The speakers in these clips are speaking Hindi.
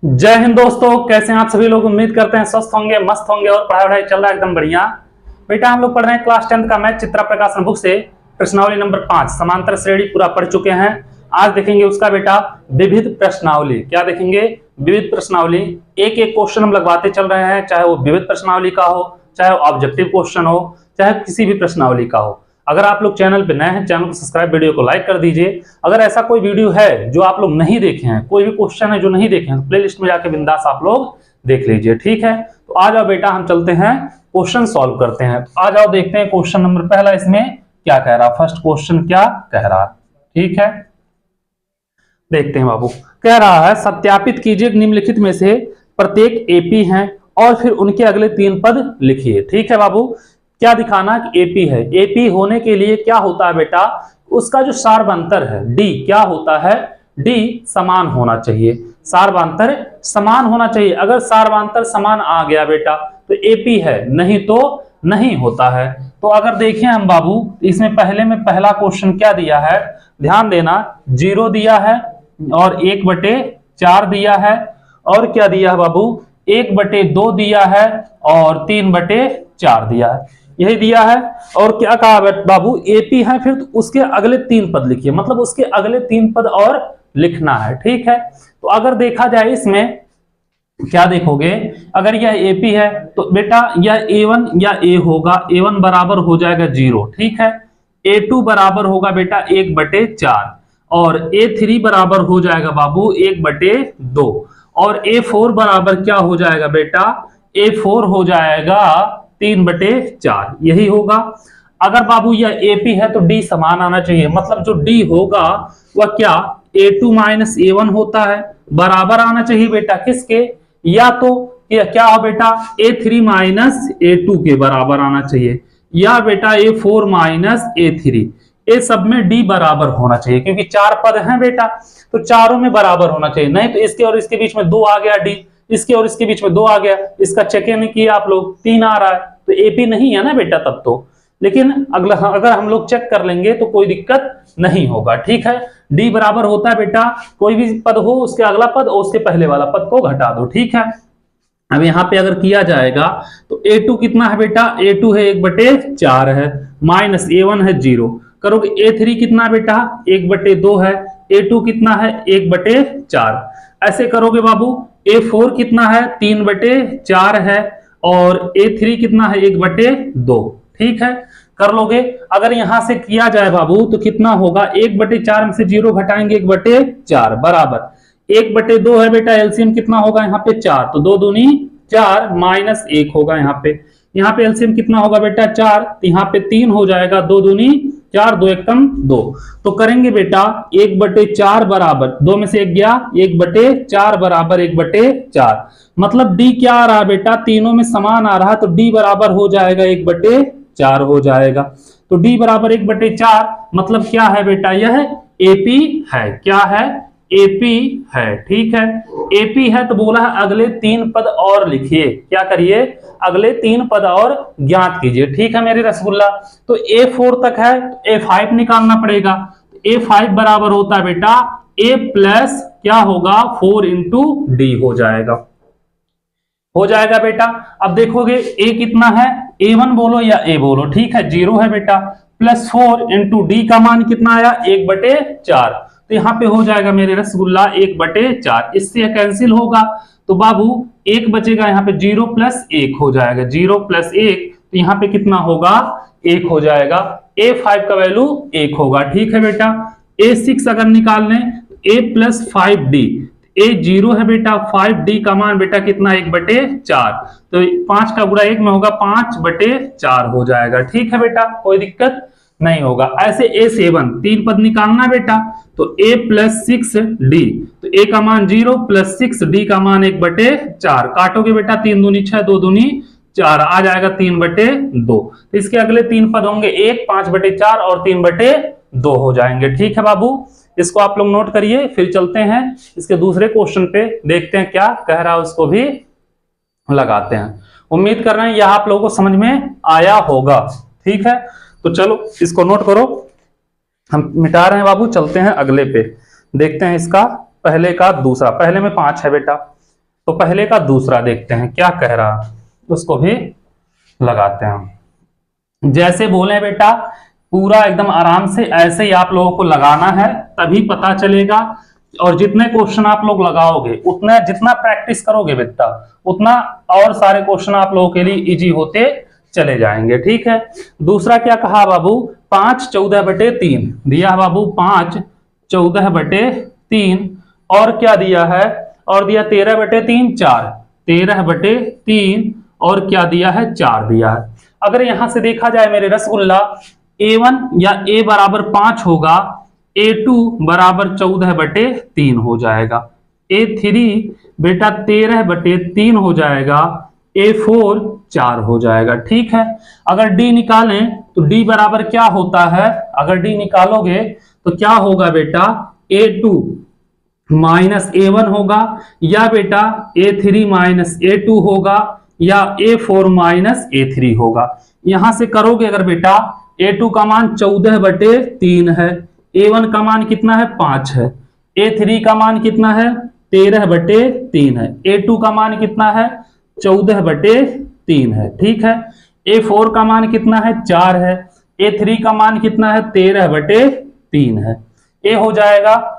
जय हिंद दोस्तों, कैसे हैं आप सभी लोग। उम्मीद करते हैं स्वस्थ होंगे, मस्त होंगे और पढ़ाई वढ़ाई चल रहा है एकदम बढ़िया। बेटा हम लोग पढ़ रहे हैं क्लास 10 का मैथ चित्रा प्रकाशन बुक से प्रश्नावली नंबर 5 समांतर श्रेणी पूरा पढ़ चुके हैं। आज देखेंगे उसका बेटा विविध प्रश्नावली। क्या देखेंगे? विविध प्रश्नावली। एक एक क्वेश्चन हम लगवाते चल रहे हैं, चाहे वो विविध प्रश्नावली का हो, चाहे वो ऑब्जेक्टिव क्वेश्चन हो, चाहे किसी भी प्रश्नावली का हो। अगर आप लोग चैनल पे नए हैं, चैनल को सब्सक्राइब, वीडियो को लाइक कर दीजिए। अगर ऐसा कोई वीडियो है जो आप लोग नहीं देखे हैं, कोई भी क्वेश्चन है जो नहीं देखे हैं, प्लेलिस्ट में जाके बिंदास आप लोग देख लीजिए, ठीक है। तो आ जाओ बेटा, हम चलते हैं क्वेश्चन सॉल्व करते हैं। आ जाओ देखते हैं क्वेश्चन नंबर पहला इसमें क्या कह रहा, फर्स्ट क्वेश्चन क्या कह रहा, ठीक है। देखते हैं बाबू। कह रहा है सत्यापित कीजिए निम्नलिखित में से प्रत्येक एपी हैं और फिर उनके अगले 3 पद लिखिए, ठीक है बाबू। क्या दिखाना कि एपी है। एपी होने के लिए क्या होता है बेटा, उसका जो सार्वंतर है डी क्या होता है, डी समान होना चाहिए। सार्वंतर समान होना चाहिए। अगर सार्वंतर समान आ गया बेटा तो एपी है, नहीं तो नहीं होता है। तो अगर देखें हम बाबू, इसमें पहले में पहला क्वेश्चन क्या दिया है, ध्यान देना, 0 दिया है और 1/4 दिया है, और क्या दिया है बाबू, 1/2 दिया है और 3/4 दिया है, यही दिया है। और क्या कहा बाबू, एपी है, फिर तो उसके अगले 3 पद लिखिए, मतलब उसके अगले 3 पद और लिखना है, ठीक है। तो अगर देखा जाए इसमें क्या देखोगे, अगर यह एपी है तो बेटा यह A1 या A होगा, A1 बराबर हो जाएगा 0, ठीक है। A2 बराबर होगा बेटा 1/4 और A3 बराबर हो जाएगा बाबू 1/2 और A4 बराबर क्या हो जाएगा बेटा, A4 हो जाएगा 3/4, यही होगा। अगर बाबू यह एपी है तो डी समान आना चाहिए, मतलब जो डी होगा वह क्या A2 माइनस A1 होता है, बराबर आना चाहिए बेटा किसके, या तो क्या हो बेटा A3 माइनस A2 के बराबर आना चाहिए, या बेटा A4 माइनस A3। ये सब में डी बराबर होना चाहिए, क्योंकि 4 पद हैं बेटा, तो चारों में बराबर होना चाहिए। नहीं तो इसके और इसके बीच में 2 आ गया डी, इसके और इसके बीच में 2 आ गया, इसका चेक नहीं किया आप लोग, 3 आ रहा है, तो एपी नहीं है ना बेटा तब तो। लेकिन अगला अगर हम लोग चेक कर लेंगे तो कोई दिक्कत नहीं होगा, ठीक है। डी बराबर होता है बेटा, कोई भी पद हो उसके अगला पद और उसके पहले वाला पद को घटा दो, ठीक है। अब यहाँ पे अगर किया जाएगा तो A2 कितना है बेटा, A2 है 1/4 है, माइनस A1 है 0, करोगे A3 कितना बेटा 1/2 है, A2 कितना है 1/4, ऐसे करोगे बाबू। A4 कितना है 3/4 है और A3 कितना है 1/2, ठीक है, कर लोगे। अगर यहां से किया जाए बाबू तो कितना होगा, 1/4 में से 0 घटाएंगे 1/4 बराबर 1/2 है बेटा, एलसीएम कितना होगा यहाँ पे 4, तो 2 दूनी 4 माइनस 1 होगा यहाँ पे एलसीएम कितना होगा बेटा 4, तो यहाँ पे 3 हो जाएगा, 2 दूनी 4, 2 एकम 2। तो करेंगे बेटा 1/4 बराबर 2 में से 1 गया, 1/4 बराबर 1/4, मतलब डी क्या आ रहा है बेटा, तीनों में समान आ रहा है, तो डी बराबर हो जाएगा 1/4 हो जाएगा। तो डी बराबर 1/4 मतलब क्या है बेटा, यह एपी है, क्या है, एपी है, ठीक है। एपी है तो बोला है अगले 3 पद और लिखिए, क्या करिए, अगले 3 पद और ज्ञात कीजिए, ठीक है मेरे रसगुल्ला। तो A4 तक है तो A5 निकालना पड़ेगा। A5 बराबर होता है बेटा A प्लस क्या होगा 4 इंटू डी हो जाएगा, हो जाएगा बेटा। अब देखोगे A कितना है, A1 बोलो या A बोलो, ठीक है, 0 है बेटा, प्लस 4 इंटू डी का मान कितना आया 1/4, तो यहाँ पे हो जाएगा मेरे रसगुल्ला 1/4, इससे कैंसिल होगा तो बाबू 1 बचेगा, यहाँ पे 0 प्लस 1 हो जाएगा, 0 प्लस 1, तो यहाँ पे कितना होगा 1 हो जाएगा। A5 का वैल्यू 1 होगा, ठीक है बेटा। A6 अगर निकाल लें A प्लस 5D, A0 है बेटा, 5D का मान बेटा कितना 1/4, तो 5 का गुणा 1 में होगा 5/4 हो जाएगा, ठीक है बेटा, कोई दिक्कत नहीं होगा। ऐसे A7 3 पद निकालना बेटा, तो A प्लस 6D, तो A का मान 0 प्लस 6D का मान 1/4, काटोगे बेटा 3 दूनी 6, 2 दूनी 4, आ जाएगा 3/2। तो इसके अगले 3 पद होंगे 1, 5/4 और 3/2 हो जाएंगे, ठीक है बाबू। इसको आप लोग नोट करिए, फिर चलते हैं इसके दूसरे क्वेश्चन पे, देखते हैं क्या कह रहा है, उसको भी लगाते हैं। उम्मीद कर रहे हैं यह आप लोगों को समझ में आया होगा, ठीक है। तो चलो इसको नोट करो, हम मिटा रहे हैं बाबू, चलते हैं अगले पे, देखते हैं इसका पहले का दूसरा। पहले में 5 है बेटा, तो पहले का दूसरा देखते हैं क्या कह रहा, उसको भी लगाते हैं। जैसे बोले बेटा पूरा एकदम आराम से ऐसे ही आप लोगों को लगाना है, तभी पता चलेगा। और जितने क्वेश्चन आप लोग लगाओगे उतना, जितना प्रैक्टिस करोगे बेटा उतना और सारे क्वेश्चन आप लोगों के लिए इजी होते चले जाएंगे। ठीक है, दूसरा क्या कहा बाबू, 5/14 दिया बाबू, 5/14 और क्या दिया है, और दिया 13/3 4, 13/3 और क्या दिया है 4 दिया है। अगर यहां से देखा जाए मेरे रसगुल्ला, A1 या A बराबर 5 होगा, A2 बराबर 14/3 हो जाएगा, A3 बेटा 13/3 हो जाएगा, A4 4 हो जाएगा। ठीक है, अगर D निकालें तो D बराबर क्या होता है, अगर D निकालोगे तो क्या होगा बेटा, A2 माइनस A1 होगा, या बेटा A3 माइनस A2 होगा, या A4 माइनस A3 होगा। यहां से करोगे अगर बेटा, A2 का मान 14/3 है, A1 का मान कितना है 5 है, A3 का मान कितना है 13/3 है, A2 का मान कितना है 14/3 है। ठीक है, A4 का मान कितना है 4 है, A3 का मान कितना है 13/3 है। ये हो जाएगा।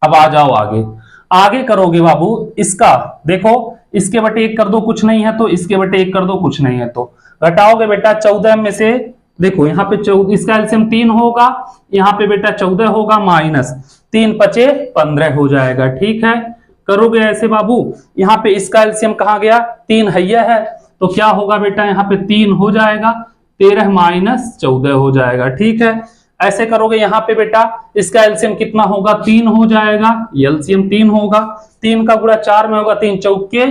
अब आ जाओ आगे, आगे करोगे बाबू इसका, देखो इसके बटे 1 कर दो कुछ नहीं है, तो इसके बटे 1 कर दो कुछ नहीं है, तो घटाओगे बेटा 14 में से, देखो यहाँ पे 14, इसका एलसीएम 3 होगा, यहाँ पे बेटा 14 होगा, माइनस 3 5 15 हो जाएगा। ठीक है, करोगे ऐसे बाबू, यहाँ पे इसका एलसीएम कहाँ गया, 3 है, तो क्या होगा बेटा यहाँ पे 3 हो जाएगा, 13 माइनस 14 हो जाएगा। ठीक है, ऐसे करोगे यहाँ पे बेटा इसका एलसीएम कितना होगा 3 हो जाएगा, एलसीएम 3 होगा, 3 का गुणा 4 में होगा, 3 चौके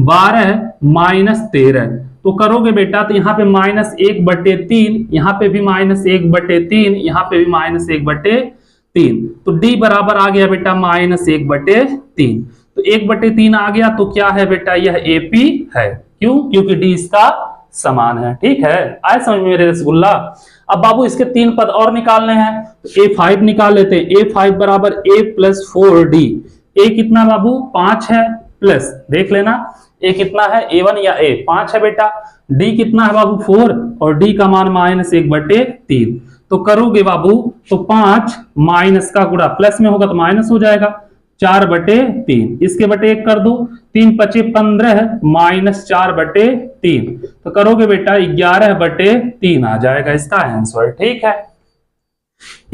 12 माइनस 13, तो करोगे बेटा तो यहाँ पे -1/3, यहाँ पे भी -1/3, यहाँ पे भी -1/3, तो D बराबर आ गया बेटा -1/3, तो 1/3 आ गया, तो क्या है बेटा यह AP है, क्यों, क्योंकि D इसका समान है। ठीक है, आए समझ में मेरे रसगुल्ला। अब बाबू इसके 3 पद और निकालने हैं, तो A5 निकाल लेते हैं, A5 बराबर A + 4D, A कितना बाबू 5 है, प्लस देख लेना A कितना है, A1 या A 5 है बेटा, D कितना है बाबू 4, और D का मान -1/3, तो करोगे बाबू तो 5 माइनस का गुणा प्लस में होगा तो माइनस हो जाएगा, 4/3, इसके बटे 1 कर दो, 3 5 15 माइनस 4/3, तो करोगे बेटा 11/3 आ जाएगा इसका आंसर। ठीक है,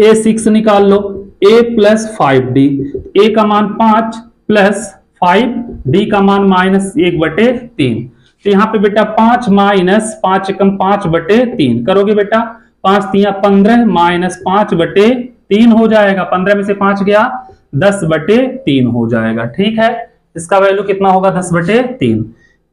A6 निकाल लो, A + 5D, A का मान 5 प्लस 5, D का मान -1/3, तो यहाँ पे बेटा 5 माइनस 5 कम 5/3 करोगे बेटा, 5 3 15 माइनस 5/3 हो जाएगा, 15 में से 5 गया 10/3 हो जाएगा। ठीक है, इसका वैल्यू कितना होगा 10/3।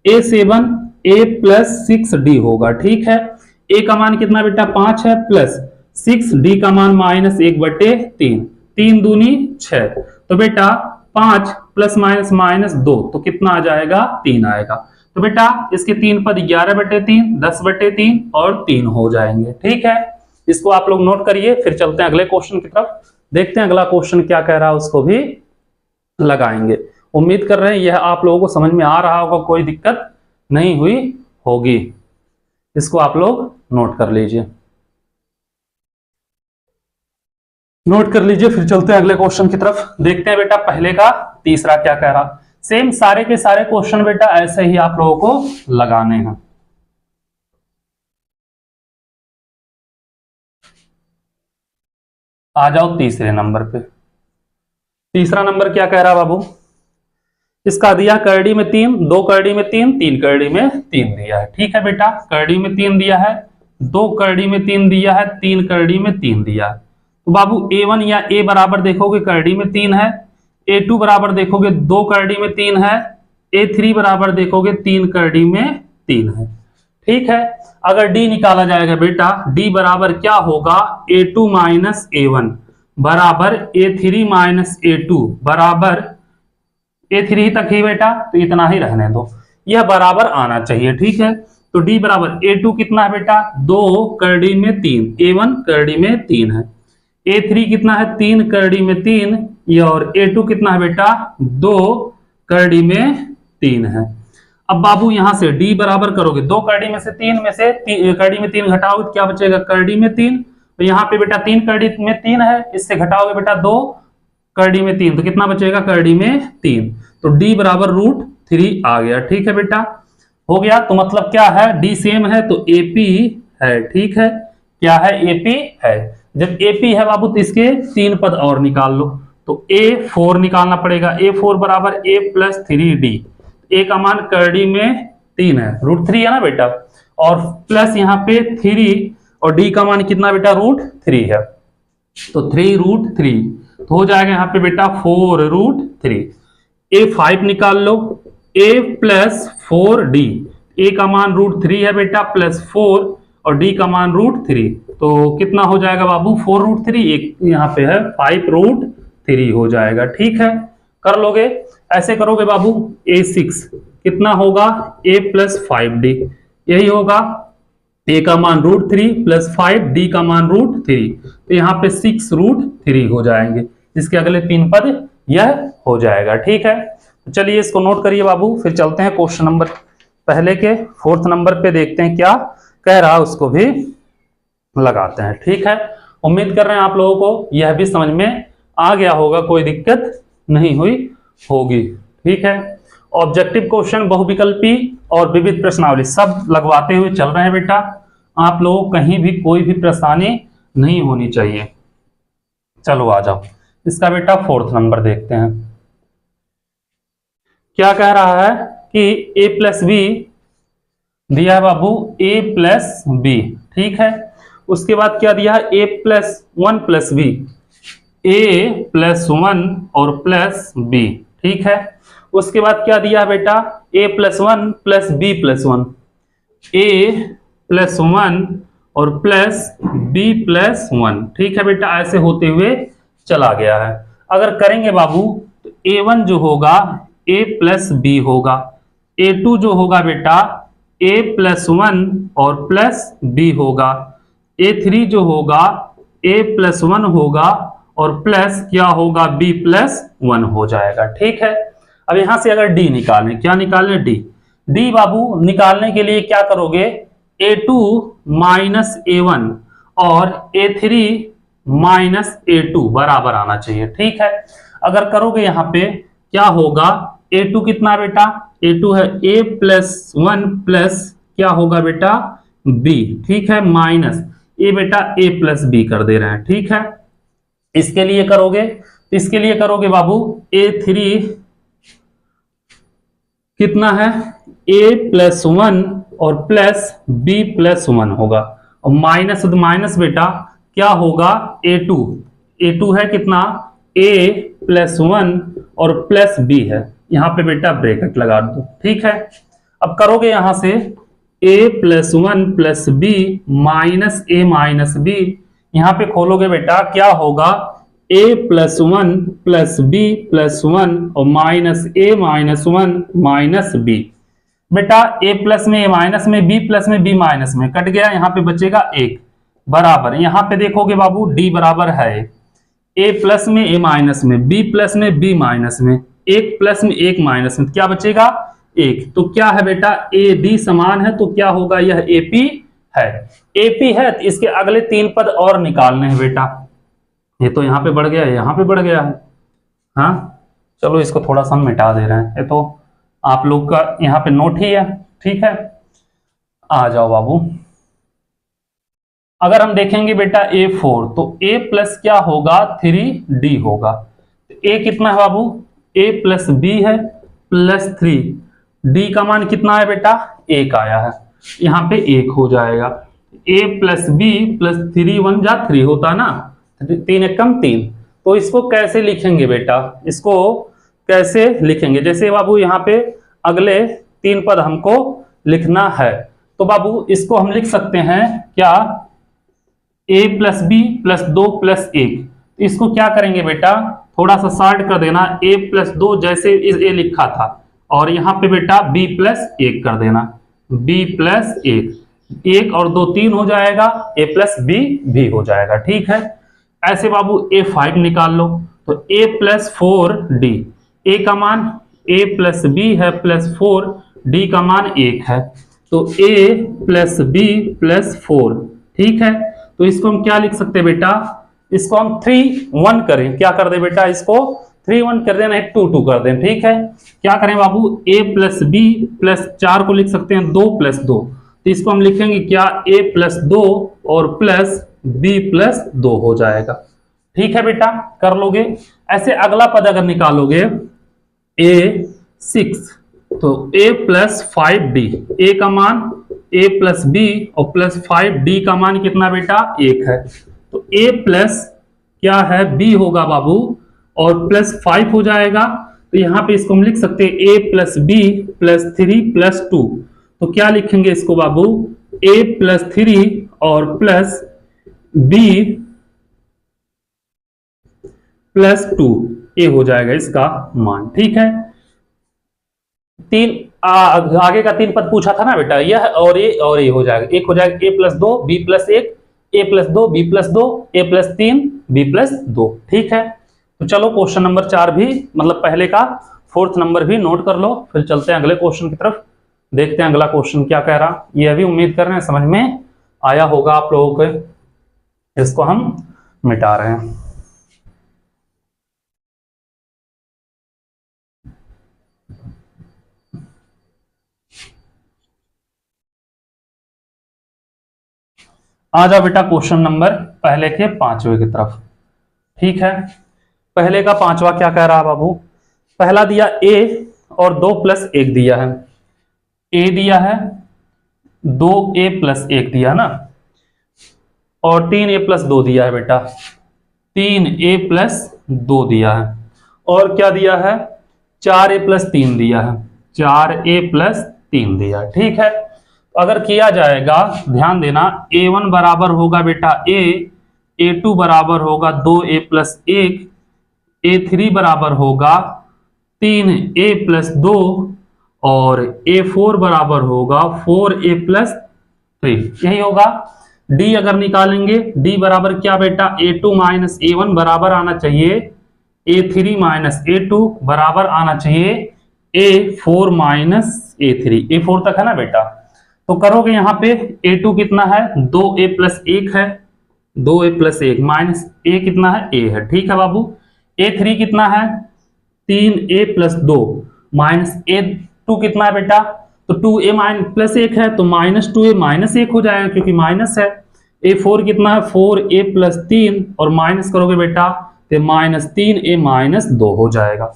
A7 A + 6D होगा। ठीक है, A का मान कितना बेटा 5 है, प्लस 6, D का मान -1/3, 3 दूनी 6, तो बेटा 5 प्लस माइनस -2, तो कितना आ जाएगा 3 आएगा, तो बेटा इसके 3 पद 11/3, 10/3 और 3 हो जाएंगे। ठीक है, इसको आप लोग नोट करिए, फिर चलते हैं अगले क्वेश्चन की तरफ, देखते हैं अगला क्वेश्चन क्या कह रहा है, उसको भी लगाएंगे। उम्मीद कर रहे हैं यह आप लोगों को समझ में आ रहा होगा, कोई दिक्कत नहीं हुई होगी। इसको आप लोग नोट कर लीजिए, नोट कर लीजिए, फिर चलते हैं अगले क्वेश्चन की तरफ, देखते हैं बेटा पहले का तीसरा क्या कह रहा। सेम सारे के सारे क्वेश्चन बेटा ऐसे ही आप लोगों को लगाने हैं। आ जाओ तीसरे नंबर पे। तीसरा नंबर क्या कह रहा बाबू, इसका दिया करड़ी में 3, 2 करड़ी में 3, 3 करड़ी में 3 दिया है। ठीक है बेटा, करड़ी में 3 दिया है, 2 करड़ी में 3 दिया है, 3 करड़ी में 3 दिया है, तो बाबू A1 या A बराबर देखोगे करड़ी में 3 है, A2 बराबर देखोगे 2 करड़ी में 3 है, A3 बराबर देखोगे 3 करड़ी में 3 है। ठीक है, अगर D निकाला जाएगा बेटा, D बराबर क्या होगा, A2 माइनस A1 बराबर A3 माइनस A2 बराबर A3 तक ही बेटा, तो इतना ही रहने दो, यह बराबर आना चाहिए। ठीक है, तो D बराबर A2 कितना है बेटा 2 करड़ी में 3, A1 करड़ी में 3 है, A3 कितना है 3 करड़ी में 3, और A2 कितना है बेटा 2 करड़ी में 3 है। अब बाबू यहां से डी बराबर करोगे, 2 करड़ी में से 3 में से करड़ी में 3 घटाओगे तो क्या बचेगा, करड़ी में 3। तो यहाँ पे बेटा 3 करड़ी में 3 है, इससे घटाओगे बेटा 2 करड़ी में 3, तो कितना बचेगा, करड़ी में 3। तो डी बराबर √3 आ गया। ठीक है बेटा, हो गया। तो मतलब क्या है, डी सेम है तो एपी है। ठीक है, क्या है, एपी है। जब एपी है बाबू तो इसके 3 पद और निकाल लो। तो A4 निकालना पड़ेगा, A4 बराबर A + 3D। ए का मान करड़ी में 3 है, √3 है ना बेटा, और प्लस यहाँ पे 3 और डी का मान कितना बेटा, √3 है। तो 3√3 तो हो जाएगा यहाँ पे बेटा 4√3। A5 निकाल लो, A + 4D। ए का मान √3 है बेटा, प्लस 4 और डी का मान √3, तो कितना हो जाएगा बाबू, 4√3। एक यहाँ पे है 5√3 हो जाएगा। ठीक है, कर लोगे, ऐसे करोगे बाबू। A6 कितना होगा, A + 5D, यही होगा। ए का मान √3 प्लस 5, डी का मान √3, तो यहाँ पे 6√3 हो जाएंगे। इसके अगले 3 पद यह हो जाएगा। ठीक है, तो चलिए इसको नोट करिए बाबू, फिर चलते हैं क्वेश्चन नंबर पहले के 4th नंबर पे, देखते हैं क्या कह रहा है, उसको भी लगाते हैं। ठीक है, उम्मीद कर रहे हैं आप लोगों को यह भी समझ में आ गया होगा, कोई दिक्कत नहीं हुई होगी। ठीक है, ऑब्जेक्टिव क्वेश्चन, बहुविकल्पी और विविध प्रश्नावली सब लगवाते हुए चल रहे हैं बेटा। आप लोगों को कहीं भी कोई भी परेशानी नहीं होनी चाहिए। चलो आ जाओ, इसका बेटा 4th नंबर देखते हैं। क्या कह रहा है कि A + B दिया है बाबू, A + B। ठीक है, उसके बाद क्या दिया है, A + 1 + B, A + 1 और प्लस B। ठीक है, उसके बाद क्या दिया है बेटा, A + 1 + B + 1, A + 1 और प्लस B + 1। ठीक है बेटा, ऐसे होते हुए चला गया है। अगर करेंगे बाबू तो A1 जो होगा A + B होगा, A2 जो होगा बेटा A + 1 और प्लस B होगा, A3 जो होगा A + 1 होगा और प्लस क्या होगा, B + 1 हो जाएगा। ठीक है, अब यहां से अगर D निकालें, क्या निकालें, D बाबू निकालने के लिए क्या करोगे, A2 - A1 और A3 - A2 बराबर आना चाहिए। ठीक है, अगर करोगे यहां पे क्या होगा, A2 कितना बेटा, A2 है A + 1 प्लस क्या होगा बेटा, B। ठीक है, माइनस ये बेटा A + B कर दे रहे हैं। ठीक है, इसके लिए करोगे बाबू A3 कितना है, A + 1 और प्लस B + 1 होगा, और माइनस तो माइनस बेटा क्या होगा, A2 है कितना, A + 1 और प्लस B है, यहां पे बेटा ब्रैकेट लगा दो। ठीक है, अब करोगे यहां से A + 1 + B - A - B, यहां पे खोलोगे बेटा क्या होगा, A + 1 + B + 1 और -A - 1 - B। बेटा A प्लस में A माइनस में, B प्लस में B माइनस में कट गया, यहाँ पे बचेगा 1 बराबर। यहाँ पे देखोगे बाबू D बराबर है A प्लस में A माइनस में, B प्लस में B माइनस में, 1 प्लस में 1 माइनस में, क्या बचेगा 1। तो क्या है बेटा, AD समान है, तो क्या होगा, यह AP है। AP है तो इसके अगले 3 पद और निकालने हैं बेटा। ये तो यहाँ पे बढ़ गया है, यहाँ पे बढ़ गया है। हाँ चलो इसको थोड़ा सा मिटा दे रहे हैं, ये तो आप लोग का यहाँ पे नोट ही है। ठीक है, आ जाओ बाबू। अगर हम देखेंगे बेटा A4 तो A प्लस क्या होगा, 3D होगा। A कितना है बाबू, A + B है प्लस 3, D का मान कितना है बेटा, 1 आया है, यहाँ पे 1 हो जाएगा। A + B + 3 1 जा 3 होता ना, 3 एकम 3। तो इसको कैसे लिखेंगे बेटा, इसको कैसे लिखेंगे, जैसे बाबू यहाँ पे अगले 3 पद हमको लिखना है, तो बाबू इसको हम लिख सकते हैं क्या, A + B + 2 + 1। इसको क्या करेंगे बेटा, थोड़ा सा शॉर्ट कर देना, A + 2 जैसे इस A लिखा था, और यहाँ पे बेटा B + 1 कर देना, B + 1, 1 और 2 3 हो जाएगा, A + B भी हो जाएगा। ठीक है, ऐसे बाबू A5 निकाल लो, तो A + 4D, A का मान ए प्लस बी है प्लस 4, डी का मान 1 है, तो ए प्लस बी प्लस 4, ठीक है। तो इसको हम क्या लिख सकते हैं बेटा, इसको हम 3 1 करें, क्या कर दे बेटा, इसको 3 1 कर देना, 2 2 कर दें, ठीक है। क्या करें बाबू, a प्लस बी प्लस 4 को लिख सकते हैं 2 प्लस 2, तो इसको हम लिखेंगे क्या, a प्लस 2 और प्लस b प्लस 2 हो जाएगा, ठीक है बेटा, कर लोगे। ऐसे अगला पद अगर निकालोगे a 6, तो a प्लस 5d, a का मान a प्लस b और प्लस 5d का मान कितना बेटा, 1 है, तो a प्लस क्या है b होगा बाबू और प्लस 5 हो जाएगा, तो यहां पे इसको हम लिख सकते हैं a plus B plus 3 plus 2, तो क्या लिखेंगे इसको बाबू, a प्लस 3 और प्लस b प्लस 2, a हो जाएगा इसका मान, ठीक है। आगे का 3 पद पूछा था ना बेटा, यह और ये हो जाएगा, एक हो जाएगा a plus 2 b plus 1, a plus 2 b plus 2, a plus 3 b plus 2, ठीक है। तो चलो क्वेश्चन नंबर 4 भी, मतलब पहले का 4th नंबर भी नोट कर लो, फिर चलते हैं अगले क्वेश्चन की तरफ, देखते हैं अगला क्वेश्चन क्या कह रहा। ये भी उम्मीद कर रहे हैं समझ में आया होगा आप लोगों को, इसको हम मिटा रहे हैं। आ जाओ बेटा क्वेश्चन नंबर पहले के 5वें की तरफ, ठीक है। पहले का 5वां क्या कह रहा है बाबू, पहला दिया a और 2 प्लस 1 दिया है, a दिया है 2a प्लस 1 दिया ना, और 3a प्लस 2 दिया है बेटा, 3a प्लस 2 दिया है, और क्या दिया है 4a प्लस 3 दिया है, 4a प्लस 3 दिया है, ठीक है। तो अगर किया जाएगा, ध्यान देना, a1 बराबर होगा बेटा a, a2 बराबर होगा 2a प्लस 1, a3 बराबर होगा 3a प्लस 2 और a4 बराबर होगा 4a प्लस 3, यही होगा। d अगर निकालेंगे, d बराबर क्या बेटा, a2 माइनस a1 बराबर आना चाहिए a3 माइनस a2 बराबर आना चाहिए a4 माइनस a3, a4 तक है ना बेटा। तो करोगे यहां पे a2 कितना है, 2a प्लस 1 है, 2a प्लस 1 माइनस a कितना है, a है, ठीक है बाबू। a3 कितना है, 3a प्लस 2 माइनस a2 कितना है बेटा, तो 2a माइनस प्लस 1 है, तो माइनस 2a माइनस 1 हो जाएगा क्योंकि माइनस है। a4 कितना है, 4a प्लस 3 और माइनस करोगे बेटा तो माइनस 3a माइनस 2 हो जाएगा।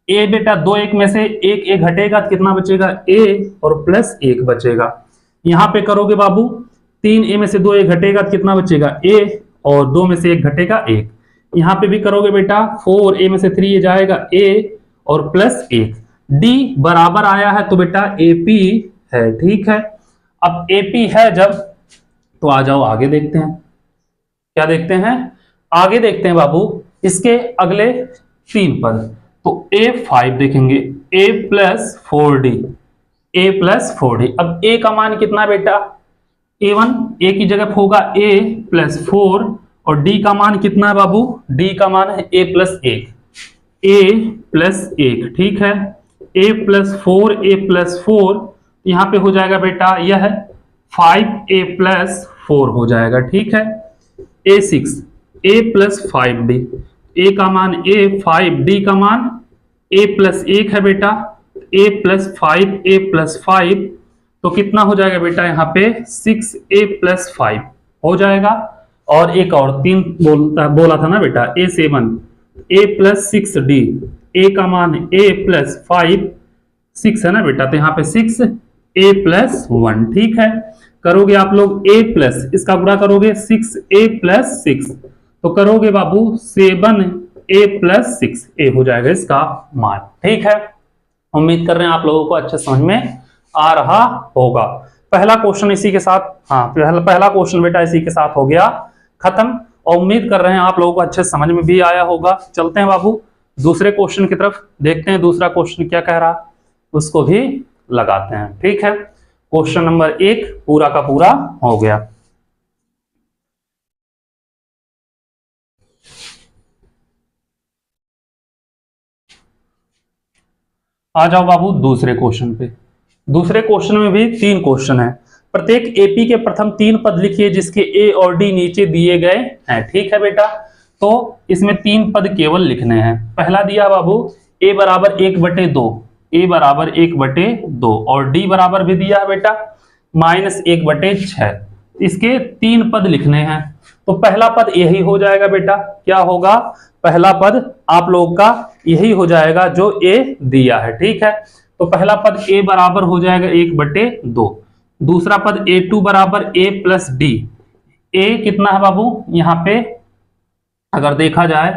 a बेटा 2 1 में से एक एक घटेगा तो कितना बचेगा, a और प्लस 1 बचेगा। यहां पे करोगे बाबू 3a में से 2 1 घटेगा तो कितना बचेगा, a और 2 में से 1 घटेगा 1। यहां पे भी करोगे बेटा 4a में से 3a जाएगा a और प्लस 1, d बराबर आया है तो बेटा ap है, ठीक है। अब ap है जब, तो आ जाओ आगे देखते हैं, क्या देखते हैं, आगे देखते हैं बाबू इसके अगले 3 पद। तो a5 देखेंगे, a plus 4d, a plus 4d। अब a का मान कितना बेटा, a1, a की जगह होगा a प्लस 4 और d का मान कितना है बाबू, d का मान है a प्लस 1, a प्लस 1, ठीक है। a प्लस 4, a प्लस 4, यहां पे हो जाएगा बेटा यह 5a प्लस 4 हो जाएगा, ठीक है। a6, a plus 5d, a का मान a, 5d का मान a प्लस 1 है बेटा, a प्लस 5, a प्लस 5, तो कितना हो जाएगा बेटा यहाँ पे 6a प्लस 5 हो जाएगा। और एक और 3 बोला था ना बेटा, a7, a plus 6d, a का मान a प्लस 5, 6 है ना बेटा, तो यहाँ पे 6a प्लस 1, ठीक है। करोगे आप लोग a प्लस, इसका गुणा करोगे 6a प्लस 6, तो करोगे बाबू 7a प्लस 6a हो जाएगा इसका मान, ठीक है। उम्मीद कर रहे हैं आप लोगों को अच्छे समझ में आ रहा होगा। पहला क्वेश्चन इसी के साथ, हाँ पहला क्वेश्चन बेटा इसी के साथ हो गया खत्म, और उम्मीद कर रहे हैं आप लोगों को अच्छे समझ में भी आया होगा। चलते हैं बाबू दूसरे क्वेश्चन की तरफ, देखते हैं दूसरा क्वेश्चन क्या कह रहा, उसको भी लगाते हैं, ठीक है। क्वेश्चन नंबर 1 पूरा का पूरा हो गया। आ जाओ बाबू दूसरे क्वेश्चन पे। दूसरे क्वेश्चन में भी 3 क्वेश्चन है। प्रत्येक एपी के प्रथम 3 पद लिखिए जिसके ए और डी नीचे दिए गए हैं। ठीक है बेटा, तो इसमें 3 पद केवल लिखने हैं। पहला दिया बाबू ए बराबर 1/2, ए बराबर 1/2 और डी बराबर भी दिया है बेटा -1/6। इसके 3 पद लिखने हैं। तो पहला पद यही हो जाएगा बेटा, क्या होगा? पहला पद आप लोग का यही हो जाएगा जो ए दिया है। ठीक है, तो पहला पद ए बराबर हो जाएगा 1/2। दूसरा पद A2 बराबर A प्लस डी। ए कितना है बाबू? यहाँ पे अगर देखा जाए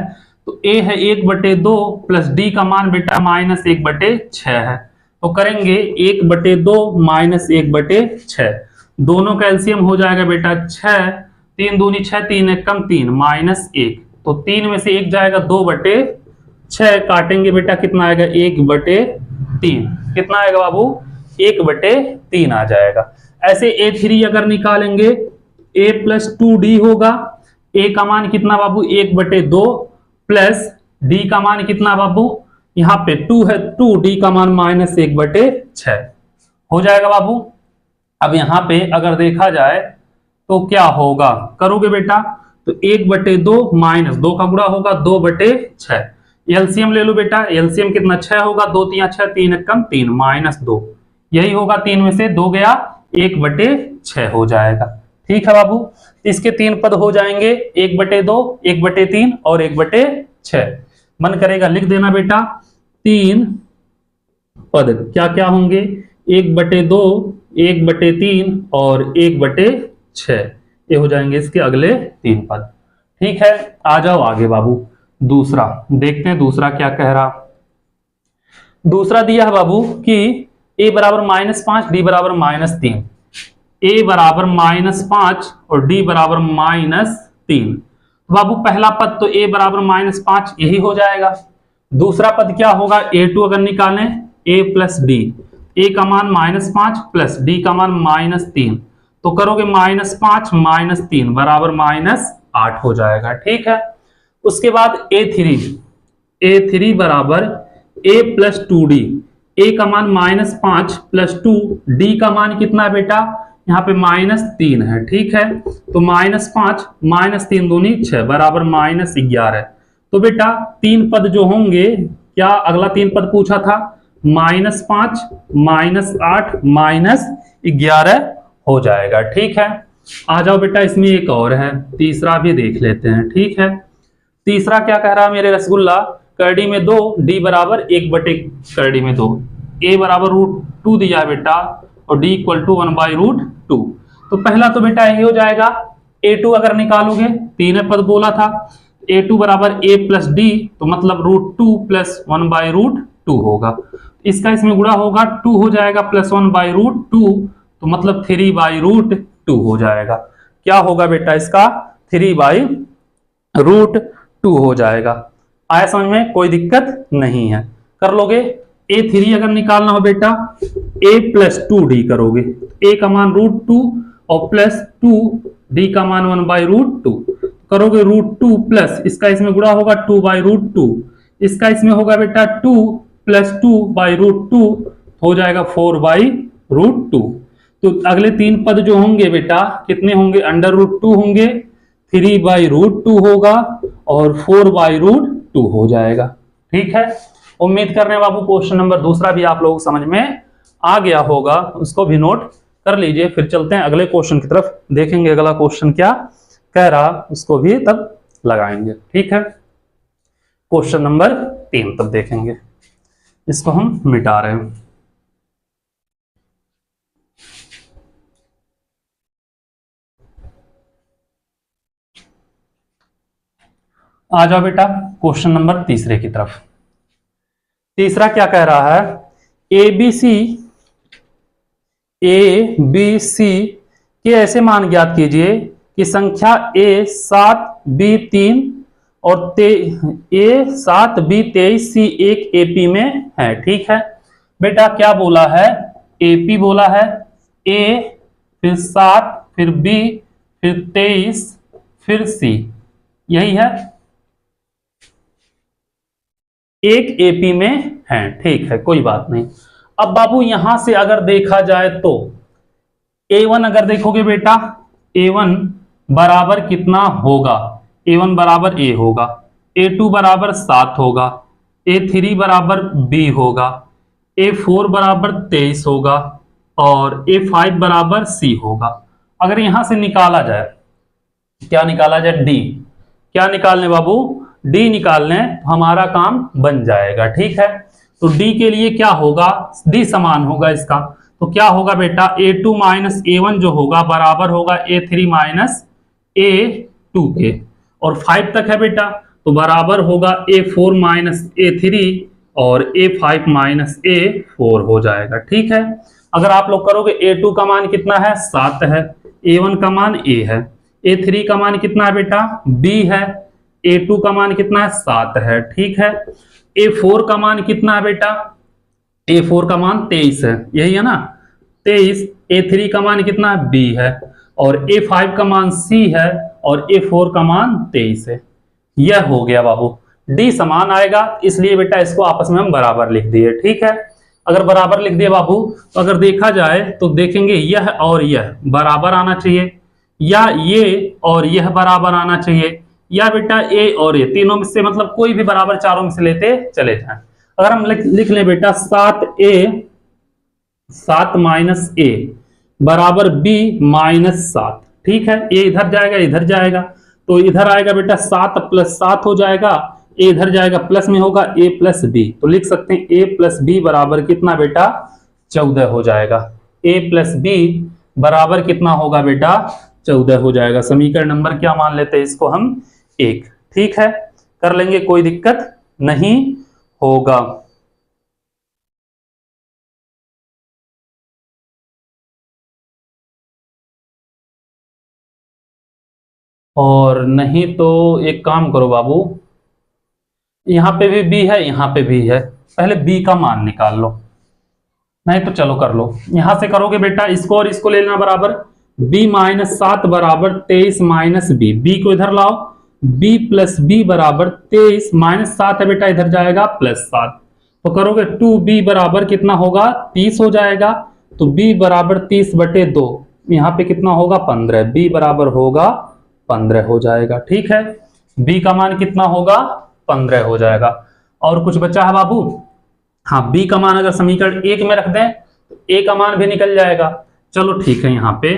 तो ए है 1/2 प्लस डी का मान बेटा -1/6 है। तो करेंगे 1/2 -1/6, दोनों का एलसीएम हो जाएगा बेटा 6, 3 दूनी 6, 3 एक कम 3 -1। तो 3 में से 1 जाएगा 2/6, काटेंगे बेटा कितना आएगा 1/3। कितना आएगा बाबू? 1/3 आ जाएगा। ऐसे A3 अगर निकालेंगे A प्लस 2D होगा। A का मान कितना बाबू? 1/2 प्लस D का मान कितना बाबू? यहाँ पे 2 है, 2D का मान -1/6 हो जाएगा बाबू। अब यहाँ पे अगर देखा जाए तो क्या होगा, करोगे बेटा तो 1/2 माइनस 2 का गुणा होगा 2/6। एलसीएम ले लो बेटा, एलसीएम कितना 6 होगा, 2 3 6, 3 एक कम 3 -2, यही होगा। 3 में से 2 गया 1/6 हो जाएगा। ठीक है बाबू, इसके 3 पद हो जाएंगे 1/2, 1/3 और 1/6। मन करेगा लिख देना बेटा 3 पद क्या क्या होंगे, 1/2, 1/3 और 1/6, ये हो जाएंगे इसके अगले 3 पद। ठीक है, आ जाओ आगे बाबू। दूसरा देखते हैं दूसरा क्या कह रहा। दूसरा दिया है बाबू कि a बराबर -5, d बराबर -3। a बराबर -5 और d बराबर -3। बाबू पहला पद तो a बराबर -5 यही हो जाएगा। दूसरा पद क्या होगा? A2 अगर निकालें a प्लस डी, a का मान -5 प्लस d का मान -3, तो करोगे -5 -3 बराबर -8 हो जाएगा। ठीक है, उसके बाद A3 बराबर a प्लस 2d, a का मान -5 प्लस 2, d का मान कितना है बेटा? यहाँ पे -3 है। ठीक है, तो -5 -3 दूनी 6 बराबर -11। तो बेटा 3 पद जो होंगे, क्या अगला 3 पद पूछा था? -5 -8 -11 हो जाएगा। ठीक है, आ जाओ बेटा इसमें एक और है, तीसरा भी देख लेते हैं। ठीक है, तीसरा क्या कह रहा है मेरे रसगुल्ला? करड़ी में 2, d बराबर 1/करड़ी में 2, a बराबर √2 दिया है बेटा और d इक्वल टू 1/√2। तो पहला तो बेटा यही हो जाएगा। A2 अगर निकालोगे, 3 पद बोला था, A2 बराबर a प्लस डी, तो मतलब √2 प्लस 1/√2 होगा। इसका इसमें गुणा होगा, 2 हो जाएगा प्लस 1/√2, तो मतलब 3/√2 हो जाएगा। क्या होगा बेटा इसका? 3/√2 हो जाएगा। आया समझ में? कोई दिक्कत नहीं है, कर लोगे। A3 अगर निकालना हो बेटा, a प्लस 2d करोगे, a का मान √2 और प्लस 2, d का मान 1/√2 करोगे। √2 प्लस इसका इसमें गुणा होगा 2/√2, इसका इसमें होगा बेटा 2 प्लस 2/√2 हो जाएगा 4/√2। तो अगले 3 पद जो होंगे बेटा कितने होंगे? √2 होंगे, 3/√2 होगा और 4/√2 हो जाएगा। ठीक है, उम्मीद कर रहे हैं बाबू क्वेश्चन नंबर दूसरा भी आप लोग समझ में आ गया होगा, उसको भी नोट कर लीजिए। फिर चलते हैं अगले क्वेश्चन की तरफ, देखेंगे अगला क्वेश्चन क्या कह रहा, उसको भी तब लगाएंगे। ठीक है, क्वेश्चन नंबर 3 तब देखेंगे, इसको हम मिटा रहे हैं। आ जाओ बेटा क्वेश्चन नंबर तीसरे की तरफ। तीसरा क्या कह रहा है? ए बी सी के ऐसे मान ज्ञात कीजिए कि संख्या A 7 B 3 और A 7 B 23 C 1 AP में है। ठीक है बेटा, क्या बोला है? AP बोला है, A फिर 7 फिर B फिर 23 फिर C, यही है। एक एपी में है, ठीक है कोई बात नहीं। अब बाबू यहां से अगर देखा जाए तो A1 अगर देखोगे बेटा, A1 बराबर कितना होगा, A1 बराबर A होगा, A2 बराबर 7 होगा, A3 बराबर B होगा, A4 बराबर 23 होगा और A5 बराबर C होगा। अगर यहां से निकाला जाए, क्या निकाला जाए, D, क्या निकालने बाबू, D निकालने, तो हमारा काम बन जाएगा, ठीक है। तो D के लिए क्या होगा, D समान होगा इसका, तो क्या होगा बेटा, A2 माइनस A1 जो होगा बराबर होगा A3 माइनस A2 के, और 5 तक है बेटा, तो बराबर होगा A4 माइनस A3 और A5 माइनस A4 हो जाएगा, ठीक है। अगर आप लोग करोगे A2 का मान कितना है, 7 है, A1 का मान A है, A3 का मान कितना है बेटा, B है, A2 का मान कितना है, 7 है, ठीक है। A4 का मान कितना है बेटा, A4 का मान 23 है, यही है ना 23। A3 का मान कितना है, B है, और A5 का मान C है, और A4 का मान 23 है। यह हो गया बाबू, D समान आएगा, इसलिए बेटा इसको आपस में हम बराबर लिख दिए, ठीक है। अगर बराबर लिख दिए बाबू, तो अगर देखा जाए तो देखेंगे यह और यह बराबर आना चाहिए, या ये और यह बराबर आना चाहिए, या बेटा A और A तीनों में से मतलब कोई भी बराबर चारों में से लेते चले जाएं। अगर हम लिख लें बेटा 7 माइनस A बराबर B माइनस 7, ठीक है। ये इधर जाएगा इधर जाएगा, तो इधर आएगा बेटा 7 प्लस 7 हो जाएगा, A इधर जाएगा प्लस में होगा A प्लस B, तो लिख सकते हैं A प्लस B बराबर कितना बेटा, 14 हो जाएगा। A प्लस B बराबर कितना होगा बेटा, 14 हो जाएगा। समीकरण नंबर क्या मान लेते हैं इसको हम, 1, ठीक है, कर लेंगे, कोई दिक्कत नहीं होगा। और नहीं तो एक काम करो बाबू, यहां पे भी B है यहां पे भी है, पहले B का मान निकाल लो, नहीं तो चलो कर लो, यहां से करोगे बेटा इसको और इसको ले लेना बराबर, B माइनस 7 बराबर 23 माइनस B, B को इधर लाओ, B प्लस B बराबर 23 माइनस 7 है बेटा, इधर जाएगा प्लस 7, तो करोगे 2B बराबर कितना होगा, 30 हो जाएगा, तो B बराबर 30 बटे 2, यहाँ पे कितना होगा 15, B बराबर होगा 15 हो जाएगा, ठीक है। B का मान कितना होगा, 15 हो जाएगा। और कुछ बचा है बाबू, हाँ B का मान अगर समीकरण 1 में रख दें तो A का मान भी निकल जाएगा, चलो ठीक है। यहाँ पे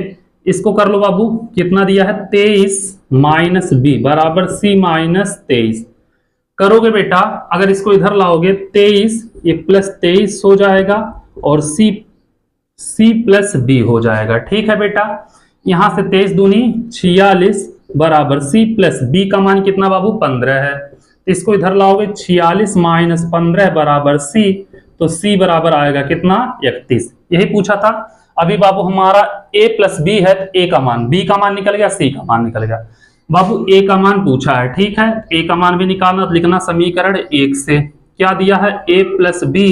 इसको कर लो बाबू, कितना दिया है 23 माइनस B बराबर C माइनस 23, करोगे बेटा अगर इसको इधर लाओगे 23, ये प्लस 23 हो जाएगा और C प्लस B हो जाएगा, ठीक है बेटा। यहां से 23 दूनी 46 बराबर C प्लस B का मान कितना बाबू, 15 है, तो इसको इधर लाओगे 46 माइनस 15 बराबर C, तो C बराबर आएगा कितना, 31। यही पूछा था अभी बाबू, हमारा A प्लस B है, तो A का मान, B का मान निकल गया, C का मान निकल गया बाबू, A का मान पूछा है, ठीक है। A का मान भी निकालना, तो लिखना समीकरण 1 से, क्या दिया है A प्लस B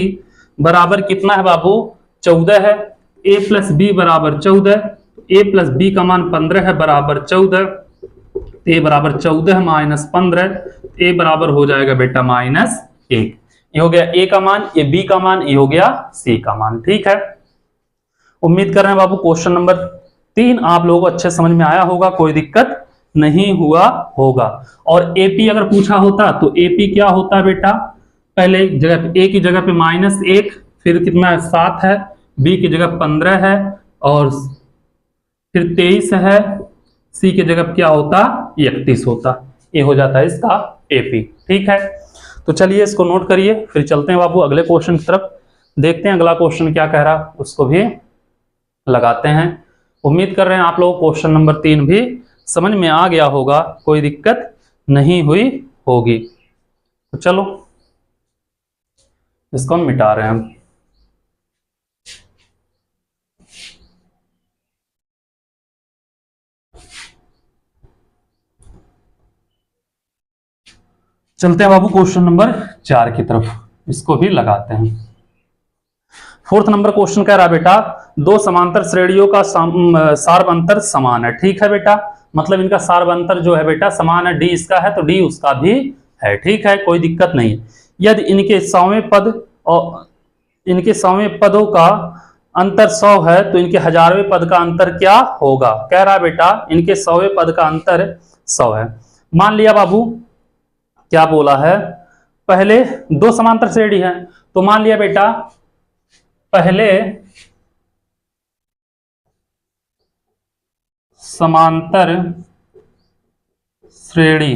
बराबर कितना है बाबू, 14 है, A प्लस B बराबर 14, A प्लस B का मान 15 है बराबर 14, A बराबर 14 माइनस 15, A बराबर हो जाएगा बेटा माइनस 1। ये हो गया A का मान, ये B का मान, ये हो गया C का मान, ठीक है। उम्मीद कर रहे हैं बाबू क्वेश्चन नंबर 3 आप लोगों को अच्छे समझ में आया होगा, कोई दिक्कत नहीं हुआ होगा। और AP अगर पूछा होता तो AP क्या होता बेटा, पहले जगह पे A की जगह पे -1, फिर कितना 7 है, B की जगह 15 है, और फिर 23 है, C की जगह क्या होता, 31 होता। ये हो जाता है इसका AP, ठीक है। तो चलिए इसको नोट करिए, फिर चलते हैं बाबू अगले क्वेश्चन की तरफ, देखते हैं अगला क्वेश्चन क्या कह रहा, उसको भी लगाते हैं। उम्मीद कर रहे हैं आप लोग क्वेश्चन नंबर 3 भी समझ में आ गया होगा, कोई दिक्कत नहीं हुई होगी। तो चलो इसको हम मिटा रहे हैं। चलते हैं बाबू क्वेश्चन नंबर 4 की तरफ, इसको भी लगाते हैं। 4th नंबर क्वेश्चन कह रहा बेटा, दो समांतर श्रेणियों का सार्वअंतर समान है, ठीक है बेटा, मतलब इनका सार्वअंतर जो है बेटा समान है, D इसका है तो D उसका भी है, ठीक है, कोई दिक्कत नहीं। यदि इनके 100वें पद और इनके 100वें पदों का अंतर 100 है तो इनके 1000वें पद का अंतर क्या होगा। कह रहा है बेटा इनके 100वें पद का अंतर 100 है। मान लिया बाबू क्या बोला है, पहले दो समांतर श्रेणी है, तो मान लिया बेटा पहले समांतर श्रेणी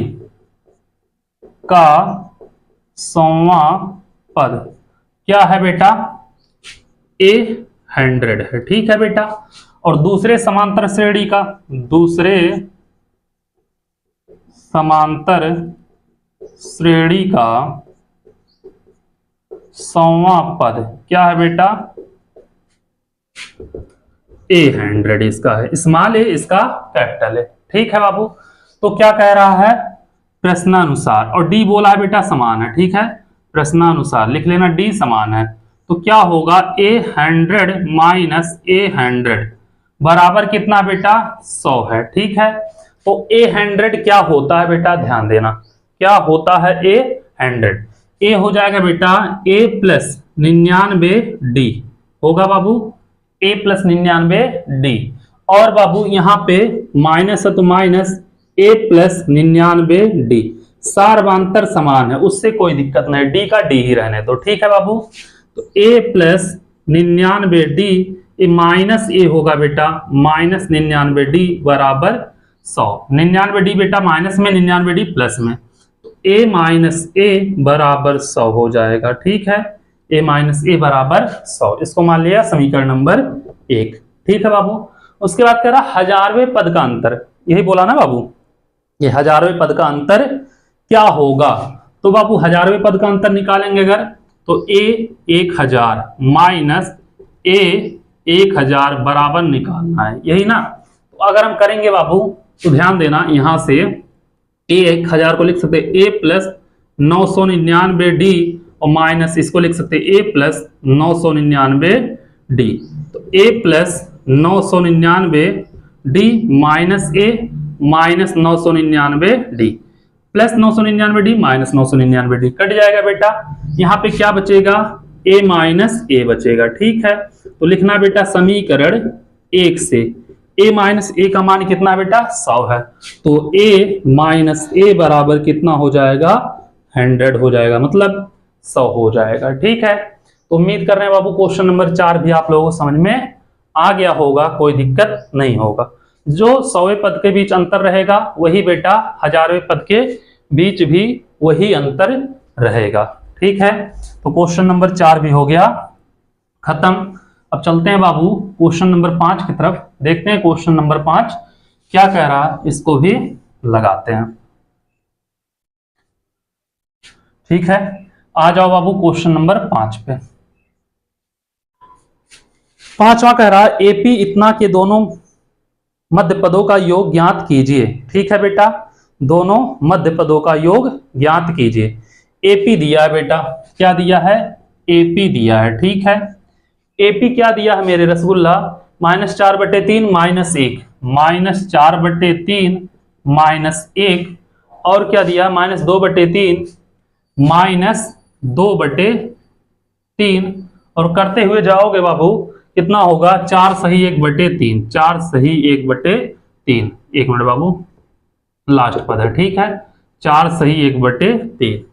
का 100वां पद क्या है बेटा, 100 है। ठीक है बेटा, और दूसरे समांतर श्रेणी का, दूसरे समांतर श्रेणी का 100वां पद क्या है बेटा, 100 इसका है, स्मॉल ए इसका कैपिटल है। ठीक है बाबू, तो क्या कह रहा है प्रश्नानुसार, और डी बोला है बेटा समान है। ठीक है, प्रश्नानुसार लिख लेना डी समान है, तो क्या होगा 100 माइनस 100 बराबर कितना बेटा 100 है। ठीक है, तो 100 क्या होता है बेटा, ध्यान देना क्या होता है 100, ए हो जाएगा बेटा a प्लस 99d होगा बाबू, a प्लस 99d, और बाबू यहाँ पे माइनस है तो माइनस a प्लस 99d, सार्वंतर समान है उससे कोई दिक्कत नहीं, d का d ही रहने दो। ठीक है बाबू, तो a प्लस 99d माइनस ए होगा बेटा माइनस 99d बराबर 100, 99d बेटा माइनस में 99d प्लस में, तो a माइनस ए बराबर 100 हो जाएगा। ठीक है, a माइनस ए बराबर 100, इसको मान लिया समीकरण नंबर 1। ठीक है बाबू, उसके बाद कह रहा 1000वें पद का अंतर, यही बोला ना बाबू, ये 1000वें पद का अंतर क्या होगा, तो बाबू 1000वें पद का अंतर निकालेंगे अगर, तो a 1000 माइनस a 1000 बराबर निकालना है, यही ना। तो अगर हम करेंगे बाबू तो ध्यान देना, यहां से a 1000 को लिख सकते a प्लस 999d और माइनस इसको लिख सकते a प्लस 999d, तो a plus 999d minus a minus 999d plus 999d minus 999d cut जाएगा बेटा, यहाँ पे क्या बचेगा a माइनस ए बचेगा। ठीक है, तो लिखना बेटा समीकरण 1 से a माइनस ए का मान कितना बेटा 100 है, तो a माइनस ए बराबर कितना हो जाएगा 100 हो जाएगा, मतलब 100 हो जाएगा। ठीक है, तो उम्मीद कर रहे हैं बाबू क्वेश्चन नंबर 4 भी आप लोगों को समझ में आ गया होगा, कोई दिक्कत नहीं होगा। जो 100वें पद के बीच अंतर रहेगा वही बेटा 1000वें पद के बीच भी वही अंतर रहेगा। ठीक है, तो क्वेश्चन नंबर 4 भी हो गया खत्म। अब चलते हैं बाबू क्वेश्चन नंबर 5 की तरफ, देखते हैं क्वेश्चन नंबर 5 क्या कह रहा है, इसको भी लगाते हैं। ठीक है, आ जाओ बाबू क्वेश्चन नंबर 5 पे। 5वां कह रहा है एपी इतना के दोनों मध्य पदों का योग ज्ञात कीजिए। ठीक है बेटा, दोनों मध्य पदों का योग ज्ञात कीजिए। एपी दिया है बेटा, क्या दिया है एपी दिया है। ठीक है, एपी क्या दिया है मेरे रसगुल्ला, -4/3 -1, -4/3 -1, और क्या दिया -2/3 -2/3, और करते हुए जाओगे बाबू कितना होगा 4 सही 1/3, 4 सही 1/3, एक मिनट बाबू लास्ट पद है। ठीक है, 4 सही 1/3,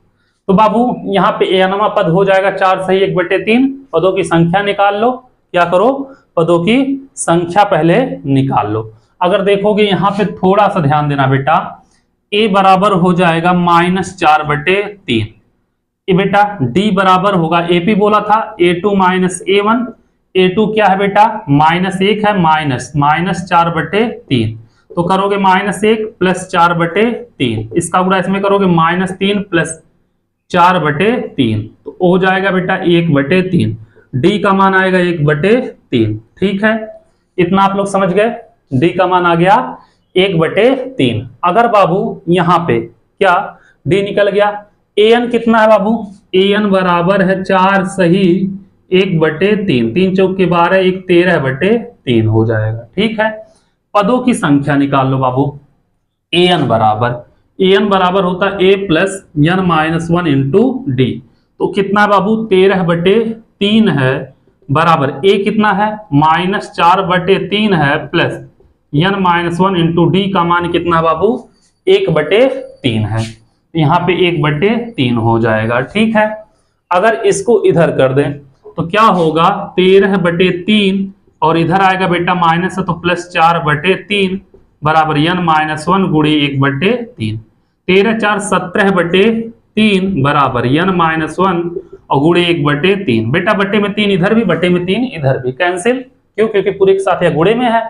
तो बाबू यहाँ पे एनवा पद हो जाएगा 4 सही 1/3, पदों की संख्या निकाल लो। क्या करो, पदों की संख्या पहले निकाल लो। अगर देखोगे यहाँ पे थोड़ा सा ध्यान देना बेटा, a बराबर हो जाएगा -4/3, ये बेटा d बराबर होगा, एपी बोला था a2 -a1, a2 क्या है बेटा -1 है, -4/3, तो करोगे -1 प्लस 4/3, इसका गुणा इसमें करोगे -3 प्लस 4/3, तो हो जाएगा बेटा 1/3, डी का मान आएगा 1/3। ठीक है, इतना आप लोग समझ गए, डी का मान आ गया 1/3। अगर बाबू यहाँ पे क्या डी निकल गया, एन कितना है बाबू, एन बराबर है 4 सही 1/3, 3 चौक के 12, 1 13/3 हो जाएगा। ठीक है, पदों की संख्या निकाल लो बाबू, एन बराबर होता ए प्लस n -1 इंटू डी, तो कितना बाबू 13/3 है बराबर ए कितना है -4/3 है प्लस n-1 इंटू डी का मान कितना बाबू 1/3 है। यहाँ पे 1/3 हो जाएगा। ठीक है, अगर इसको इधर कर दें तो क्या होगा 13/3 और इधर आएगा बेटा माइनस है तो प्लस 4/3 बराबर n-1 गुणे 1/3। 13×4 17/3 बराबर n-1 और गुणे 1/3। बेटा बट्टे में 3 इधर भी, बट्टे में 3 इधर भी, कैंसिल। क्यों? क्योंकि पूरे के साथ यह गुणे में है।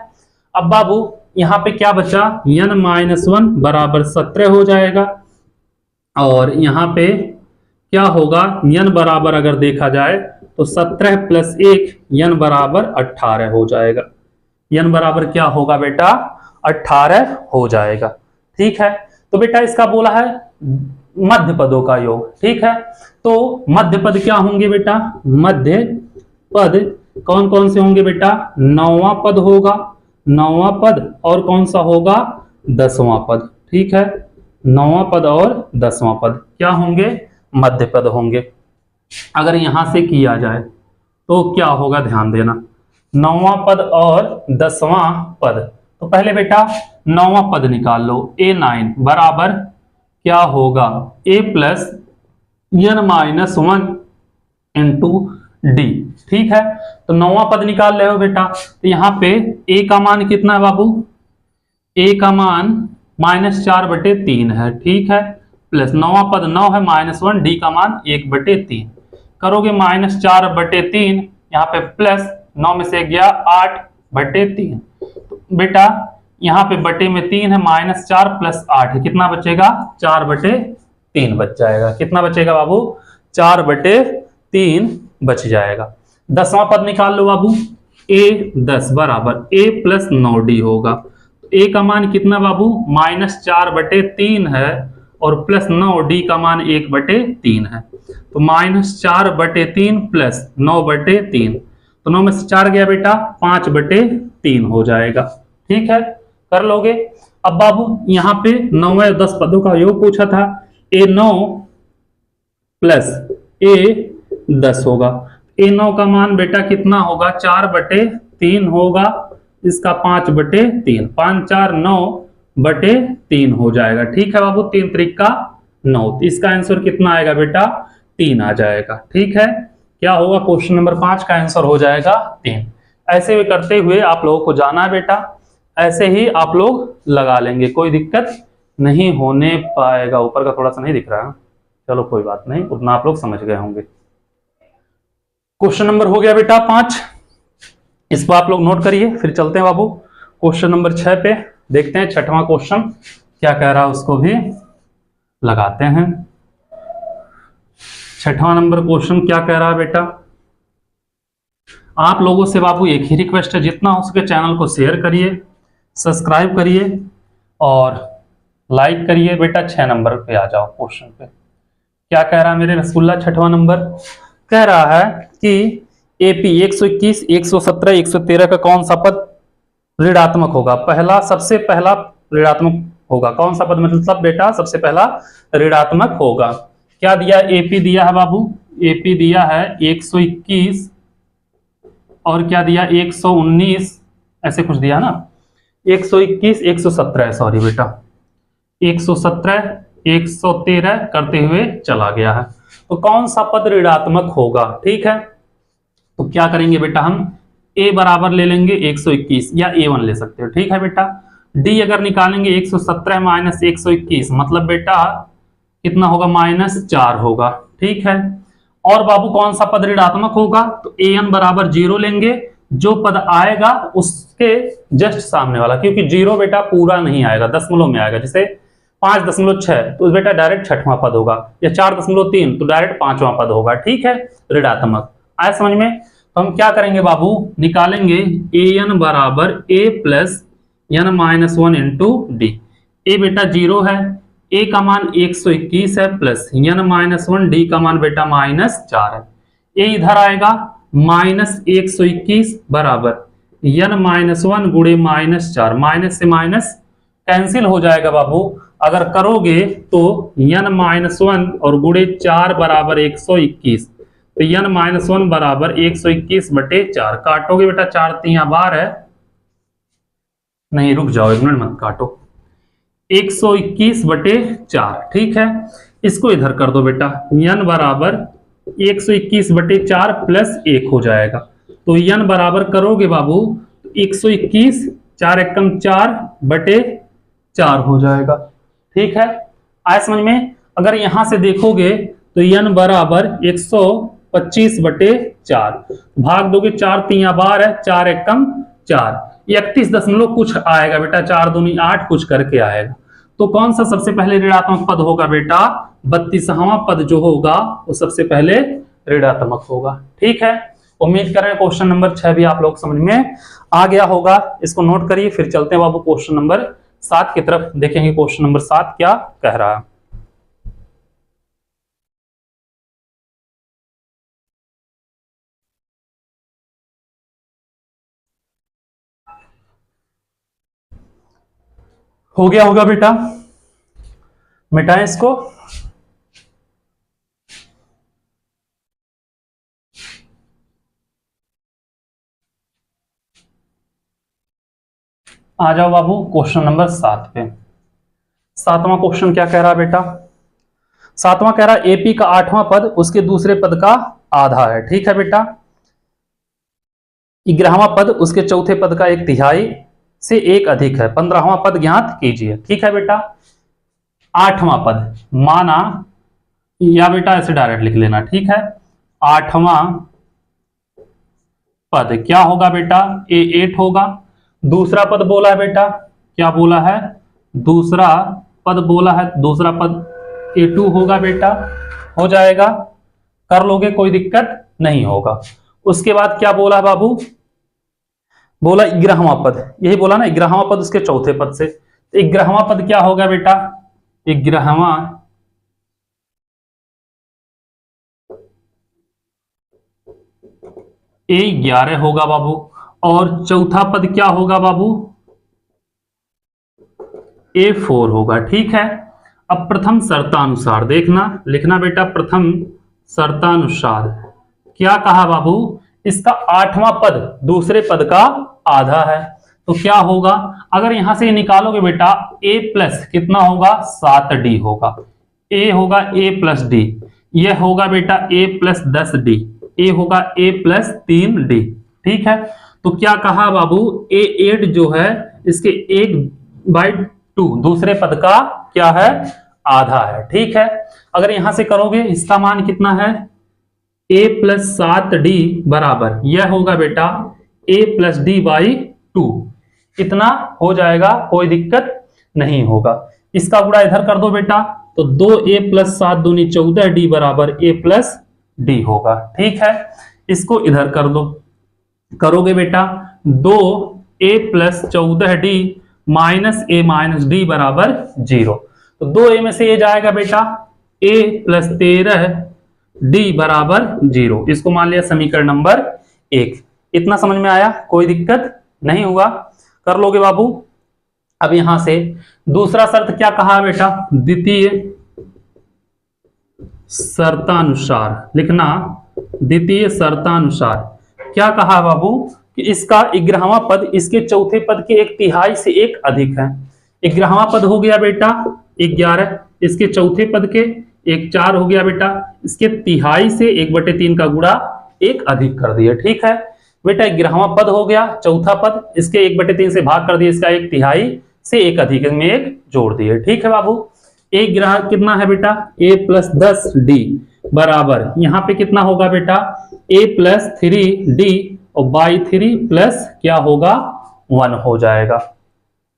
अब बाबू यहाँ पे क्या बचा n-1 बराबर 17 हो जाएगा और यहाँ पे क्या होगा n बराबर अगर देखा जाए तो 17 + 1 n बराबर 18 हो जाएगा। n बराबर क्या होगा बेटा 18 हो जाएगा। ठीक है, तो बेटा इसका बोला है मध्य पदों का योग। ठीक है, तो मध्य पद क्या होंगे बेटा, मध्य पद कौन कौन से होंगे बेटा, 9वां पद होगा, 9वां पद और कौन सा होगा 10वां पद। ठीक है, 9वां पद और 10वां पद क्या होंगे, मध्य पद होंगे। अगर यहां से किया जाए तो क्या होगा, ध्यान देना, 9वां पद और 10वां पद। तो पहले बेटा 9वां पद निकाल लो, a9 बराबर क्या होगा a plus n-1 into D. ठीक है, तो 9वां पद निकाल रहे हो बेटा, तो यहाँ पे a का मान कितना है बाबू, a का मान -4/3 है। ठीक है, प्लस 9वां पद 9 है -1 डी का मान 1/3 करोगे -4/3 यहाँ पे प्लस 9 में से गया 8/3। तो बेटा यहाँ पे बटे में 3 है -4 + 8 है, कितना बचेगा 4/3 बच जाएगा। कितना बचेगा बाबू 4/3 बच जाएगा। 10वां पद निकाल लो बाबू, a10 बराबर a + 9d होगा। a का मान कितना बाबू -4/3 है और प्लस 9d का मान 1/3 है, तो -4/3 प्लस 9/3, तो 9 में से 4 गया बेटा 5/3 हो जाएगा। ठीक है, कर लोगे। अब बाबू यहाँ पे 9 और 10 पदों का योग पूछा था, a9 प्लस a10 होगा। a9 का मान बेटा कितना होगा 4/3 होगा, इसका 5/3, 5 4 9/3 हो जाएगा। ठीक है बाबू, 3 3 का 9, तो इसका आंसर कितना आएगा बेटा 3 आ जाएगा। ठीक है, क्या होगा क्वेश्चन नंबर 5 का आंसर हो जाएगा 3। ऐसे भी करते हुए आप लोगों को जाना है बेटा, ऐसे ही आप लोग लगा लेंगे, कोई दिक्कत नहीं होने पाएगा। ऊपर का थोड़ा सा नहीं दिख रहा है, चलो कोई बात नहीं, उतना आप लोग समझ गए होंगे। क्वेश्चन नंबर हो गया बेटा 5, इसको आप लोग नोट करिए। फिर चलते हैं बाबू क्वेश्चन नंबर 6 पे, देखते हैं 6वां क्वेश्चन क्या कह रहा है, उसको भी लगाते हैं। 6वां नंबर क्वेश्चन क्या कह रहा है बेटा, आप लोगों से बाबू एक ही रिक्वेस्ट है, जितना हो सके चैनल को शेयर करिए, सब्सक्राइब करिए और लाइक करिए। बेटा 6 नंबर पे आ जाओ क्वेश्चन पे। क्या कह रहा है मेरे रसगुल्ला, 6वां नंबर कह रहा है कि एपी 121, 117, 113 का कौन सा पद ऋणात्मक होगा। सबसे पहला ऋणात्मक होगा, कौन सा पद मतलब बेटा सबसे पहला ऋणात्मक होगा। क्या दिया, एपी दिया है बाबू, एपी दिया है 121 और क्या दिया 119, ऐसे कुछ दिया ना, 121 117, सॉरी बेटा 117 113 करते हुए चला गया है। तो कौन सा पद ऋणात्मक होगा। ठीक है, तो क्या करेंगे बेटा, हम a बराबर ले लेंगे 121 या a1 ले सकते हो। ठीक है बेटा, d अगर निकालेंगे 117 - 121 मतलब बेटा कितना होगा -4 होगा। ठीक है, और बाबू कौन सा पद ऋणात्मक होगा, तो an बराबर 0 लेंगे, जो पद आएगा उसके जस्ट सामने वाला, क्योंकि 0 बेटा पूरा नहीं आएगा, दशमलव में आएगा। जैसे 5.6 तो बेटा डायरेक्ट 6वां पद होगा, या 4.3 तो डायरेक्ट 5वां पद होगा। ठीक है, ऋणात्मक आया समझ में। तो हम क्या करेंगे बाबू, निकालेंगे an बराबर a plus n-1 into d. ए बेटा 0 है, a का मान 121 है प्लस n-1 डी का मान बेटा -4 है। a इधर आएगा -121 बराबर n-1 गुणे -4, माइनस से माइनस कैंसिल हो जाएगा बाबू, अगर करोगे तो n-1 और गुणे 4 बराबर 121, तो n-1 बराबर 121/4। काटोगे बेटा 4 3 12 है, नहीं रुक जाओ, 1 मिनट मत काटो, 121/4। ठीक है, इसको इधर कर दो बेटा, n बराबर 121/4 प्लस 1 हो जाएगा। तो n बराबर करोगे बाबू 121, 4 एकम 4/4 हो जाएगा। ठीक है, आया समझ में। अगर यहां से देखोगे तो n बराबर 125/4, भाग दोगे 4 3 12 है, 4 एकम 4, 31 दशमलव कुछ आएगा बेटा, 4 दूनी 8 कुछ करके आएगा। तो कौन सा सबसे पहले ऋणात्मक पद होगा बेटा? 32वां पद जो होगा वो सबसे पहले ऋणात्मक होगा। ठीक है, उम्मीद करें क्वेश्चन नंबर 6 भी आप लोग समझ में आ गया होगा। इसको नोट करिए, फिर चलते हैं बाबू क्वेश्चन नंबर 7 की तरफ, देखेंगे क्वेश्चन नंबर 7 क्या कह रहा है। हो गया होगा बेटा, मिटाएं इसको। आ जाओ बाबू क्वेश्चन नंबर 7 पे। 7वां क्वेश्चन क्या कह रहा है बेटा? 7वां कह रहा है एपी का 8वां पद उसके दूसरे पद का आधा है। ठीक है बेटा, 11वां पद उसके चौथे पद का 1/3 से 1 अधिक है। 15वां पद ज्ञात कीजिए। ठीक है बेटा, 8वां पद माना, या बेटा ऐसे डायरेक्ट लिख लेना। ठीक है, 8वां पद क्या होगा बेटा? A8 होगा। दूसरा पद बोला है बेटा, क्या बोला है? दूसरा पद बोला है, दूसरा पद A2 होगा बेटा, हो जाएगा, कर लोगे कोई दिक्कत नहीं होगा। उसके बाद क्या बोला है बाबू? बोला 11वां पद, यही बोला ना, 11वां पद उसके चौथे पद से। 11वां पद क्या होगा बेटा? 11वां A11 होगा बाबू, और चौथा पद क्या होगा बाबू? A4 होगा। ठीक है, अब प्रथम शर्तानुसार देखना, लिखना बेटा, प्रथम शर्तानुसार क्या कहा बाबू? इसका 8वां पद दूसरे पद का आधा है, तो क्या होगा? अगर यहां से निकालोगे बेटा, A प्लस कितना होगा? 7D होगा। A होगा A प्लस डी, यह होगा बेटा A प्लस 10D, A होगा A प्लस 3D। ठीक है, तो क्या कहा बाबू? A8 जो है इसके 1/2 दूसरे पद का क्या है? आधा है। ठीक है, अगर यहां से करोगे इसका मान कितना है? A प्लस 7D बराबर यह होगा बेटा A प्लस D/2, इतना हो जाएगा, कोई दिक्कत नहीं होगा। इसका गुणा इधर कर दो बेटा, तो 2A प्लस 7 दूनी 14D बराबर A प्लस D होगा। ठीक है, इसको इधर कर दो, करोगे बेटा 2A plus 14D minus A minus D बराबर 0। तो 2A में से ये जाएगा बेटा A प्लस 13D बराबर 0। इसको मान लिया समीकरण नंबर 1। इतना समझ में आया, कोई दिक्कत नहीं हुआ, कर लोगे बाबू। अब यहां से दूसरा शर्त क्या कहा है बेटा? द्वितीय शर्तानुसार लिखना, द्वितीय शर्तानुसार क्या कहा बाबू? कि इसका 11वां पद इसके चौथे पद के 1/3 से 1 अधिक है। 11वां पद हो गया बेटा 11, इसके चौथे पद के 1/4 हो गया बेटा, इसके तिहाई से 1/3 का गुणा 1 अधिक कर दिया। ठीक है बेटा, 11वां पद हो गया, चौथा पद इसके 1/3 से भाग कर दिया, इसका 1/3 से 1 अधिक में 1 जोड़ दिए। ठीक है बाबू, 1 ग्राहक कितना है बेटा? A प्लस 10D बराबर यहाँ पे कितना होगा बेटा? A प्लस 3D और बाई 3 प्लस क्या होगा? 1 हो जाएगा।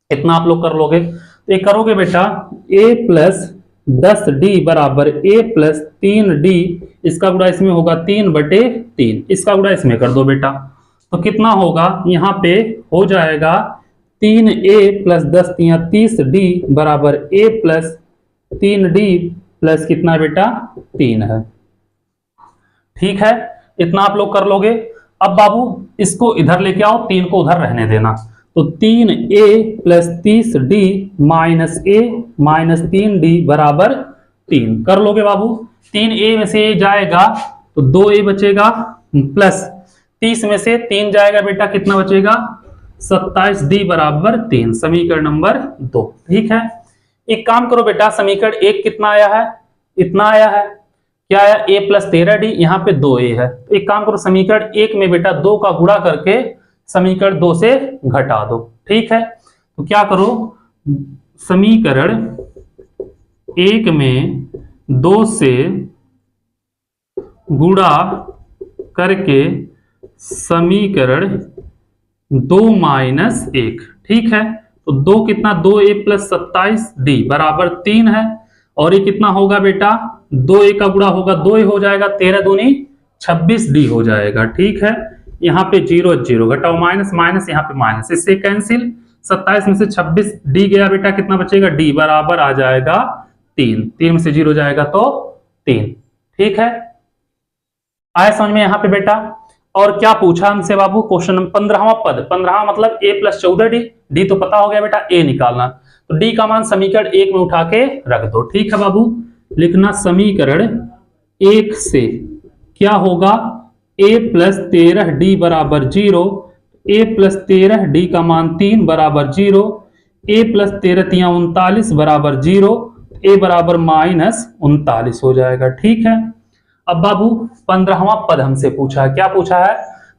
इतना आप लोग कर लोगे, तो ये करोगे बेटा A प्लस 10D बराबर A प्लस 3D, इसका गुणा इसमें होगा 3/3, इसका गुणा इसमें कर दो बेटा, तो कितना होगा? यहाँ पे हो जाएगा 3A प्लस 10 × 30D बराबर A प्लस 3D प्लस कितना बेटा? 3 है। ठीक है, इतना आप लोग कर लोगे। अब बाबू इसको इधर लेके आओ, 3 को उधर रहने देना, तो 3a plus 30d minus a minus 3d बराबर 3। कर लोगे बाबू। 3a में से जाएगा तो 2a बचेगा, प्लस 30 में से 3 जाएगा बेटा, कितना बचेगा 27d बराबर 3। समीकरण नंबर 2। ठीक है, एक काम करो बेटा, समीकरण 1 कितना आया है, इतना आया है, क्या आया a प्लस 13d, यहाँ पे 2a है। तो एक काम करो, समीकरण 1 में बेटा 2 का गुणा करके समीकरण 2 से घटा दो। ठीक है, तो क्या करो, समीकरण 1 में 2 से गुणा करके समीकरण 2 माइनस 1। ठीक है, तो 2 कितना, 2a प्लस 27d बराबर 3 है, और ये कितना होगा बेटा, 2a का गुणा होगा 2a हो जाएगा, 13 दूनी 26d हो जाएगा। ठीक है, यहाँ पे 0 0 घटाओ, माइनस माइनस यहाँ पे माइनस, इससे कैंसिल, 27 में से 26d गया बेटा, कितना बचेगा, d बराबर आ जाएगा 3। 3 में से 0 जाएगा तो 3। ठीक है, आए समझ में यहाँ पे बेटा। और क्या पूछा हमसे बाबू, क्वेश्चन नंबर 15वां पद, 15वां मतलब a प्लस 14d, d तो पता हो गया बेटा, a निकालना, तो d का मान समीकरण 1 में उठा के रख दो। ठीक है बाबू, लिखना समीकरण 1 से क्या होगा, a प्लस 13d बराबर 0, a प्लस 13d का मान 3 बराबर 0, a प्लस 13 तिया 39 बराबर 0, a बराबर माइनस 39 हो जाएगा। ठीक है, अब बाबू 15वां पद हमसे पूछा है, क्या पूछा है,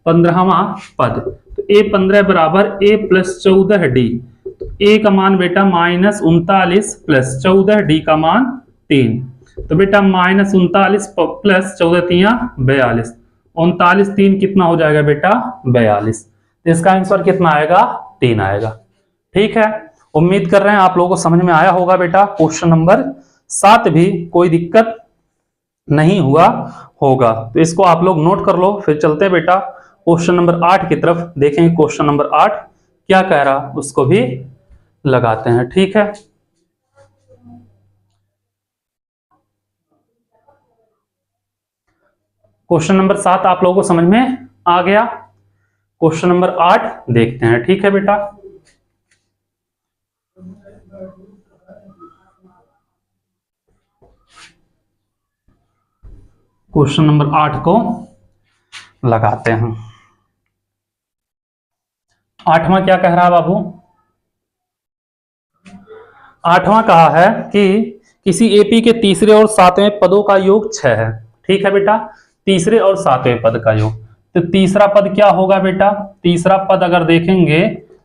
15वां पद, तो a 15 बराबर a प्लस 14d, तो a का मान बेटा माइनस 39 प्लस 14d का मान 3, तो बेटा माइनस 39 प्लस 14 तिया 42, 39 3 कितना हो जाएगा बेटा 42, तो इसका आंसर कितना आएगा, 3 आएगा। ठीक है, उम्मीद कर रहे हैं आप लोगों को समझ में आया होगा बेटा। क्वेश्चन नंबर 7 भी कोई दिक्कत नहीं हुआ होगा, तो इसको आप लोग नोट कर लो। फिर चलते हैं बेटा क्वेश्चन नंबर 8 की तरफ, देखेंगे क्वेश्चन नंबर 8 क्या कह रहा, उसको भी लगाते हैं। ठीक है, क्वेश्चन नंबर 7 आप लोगों को समझ में आ गया, क्वेश्चन नंबर 8 देखते हैं। ठीक है बेटा, क्वेश्चन नंबर 8 को लगाते हैं। 8वां क्या कह रहा है बाबू, 8वां कहा है कि किसी एपी के तीसरे और 7वें पदों का योग 6 है। ठीक है बेटा, तीसरे और 7वें पद का योग, तो तीसरा पद क्या होगा बेटा, तीसरा पद अगर देखेंगे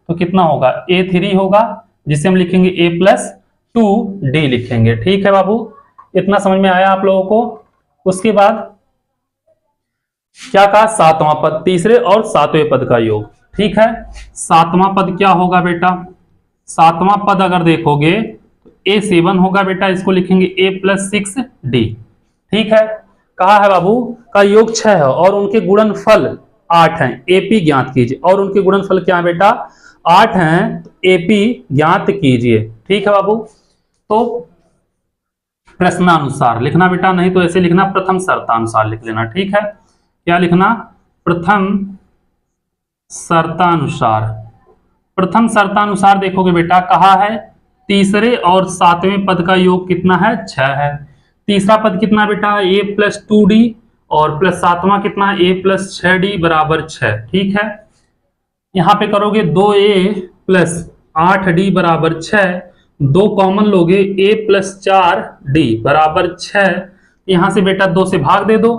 तो कितना होगा, a3 होगा, जिसे हम लिखेंगे a प्लस 2d लिखेंगे। ठीक है बाबू, इतना समझ में आया आप लोगों को। उसके बाद क्या कहा, 7वां पद, तीसरे और 7वें पद का योग। ठीक है, 7वां पद क्या होगा बेटा, 7वां पद अगर देखोगे तो a7 होगा बेटा, इसको लिखेंगे a प्लस 6d। ठीक है, कहा है बाबू का योग 6 है और उनके गुणनफल 8 हैं, एपी ज्ञात कीजिए, और उनके गुणनफल क्या है बेटा 8 हैं, तो एपी ज्ञात कीजिए। ठीक है बाबू, तो प्रश्नानुसार लिखना बेटा, नहीं तो ऐसे लिखना प्रथम शर्तानुसार लिख लेना। ठीक है, क्या लिखना, प्रथम शर्तानुसार। प्रथम शर्तानुसार देखोगे बेटा, कहा है तीसरे और 7वें पद का योग कितना है, 6 है। तीसरा पद कितना बेटा, a प्लस 2d, और प्लस 7वां कितना, a प्लस 6d बराबर 6। ठीक है, यहां पे करोगे 2a प्लस 8d बराबर 6, 2 कॉमन लोगे, a प्लस 4d बराबर 6, यहां से बेटा 2 से भाग दे दो,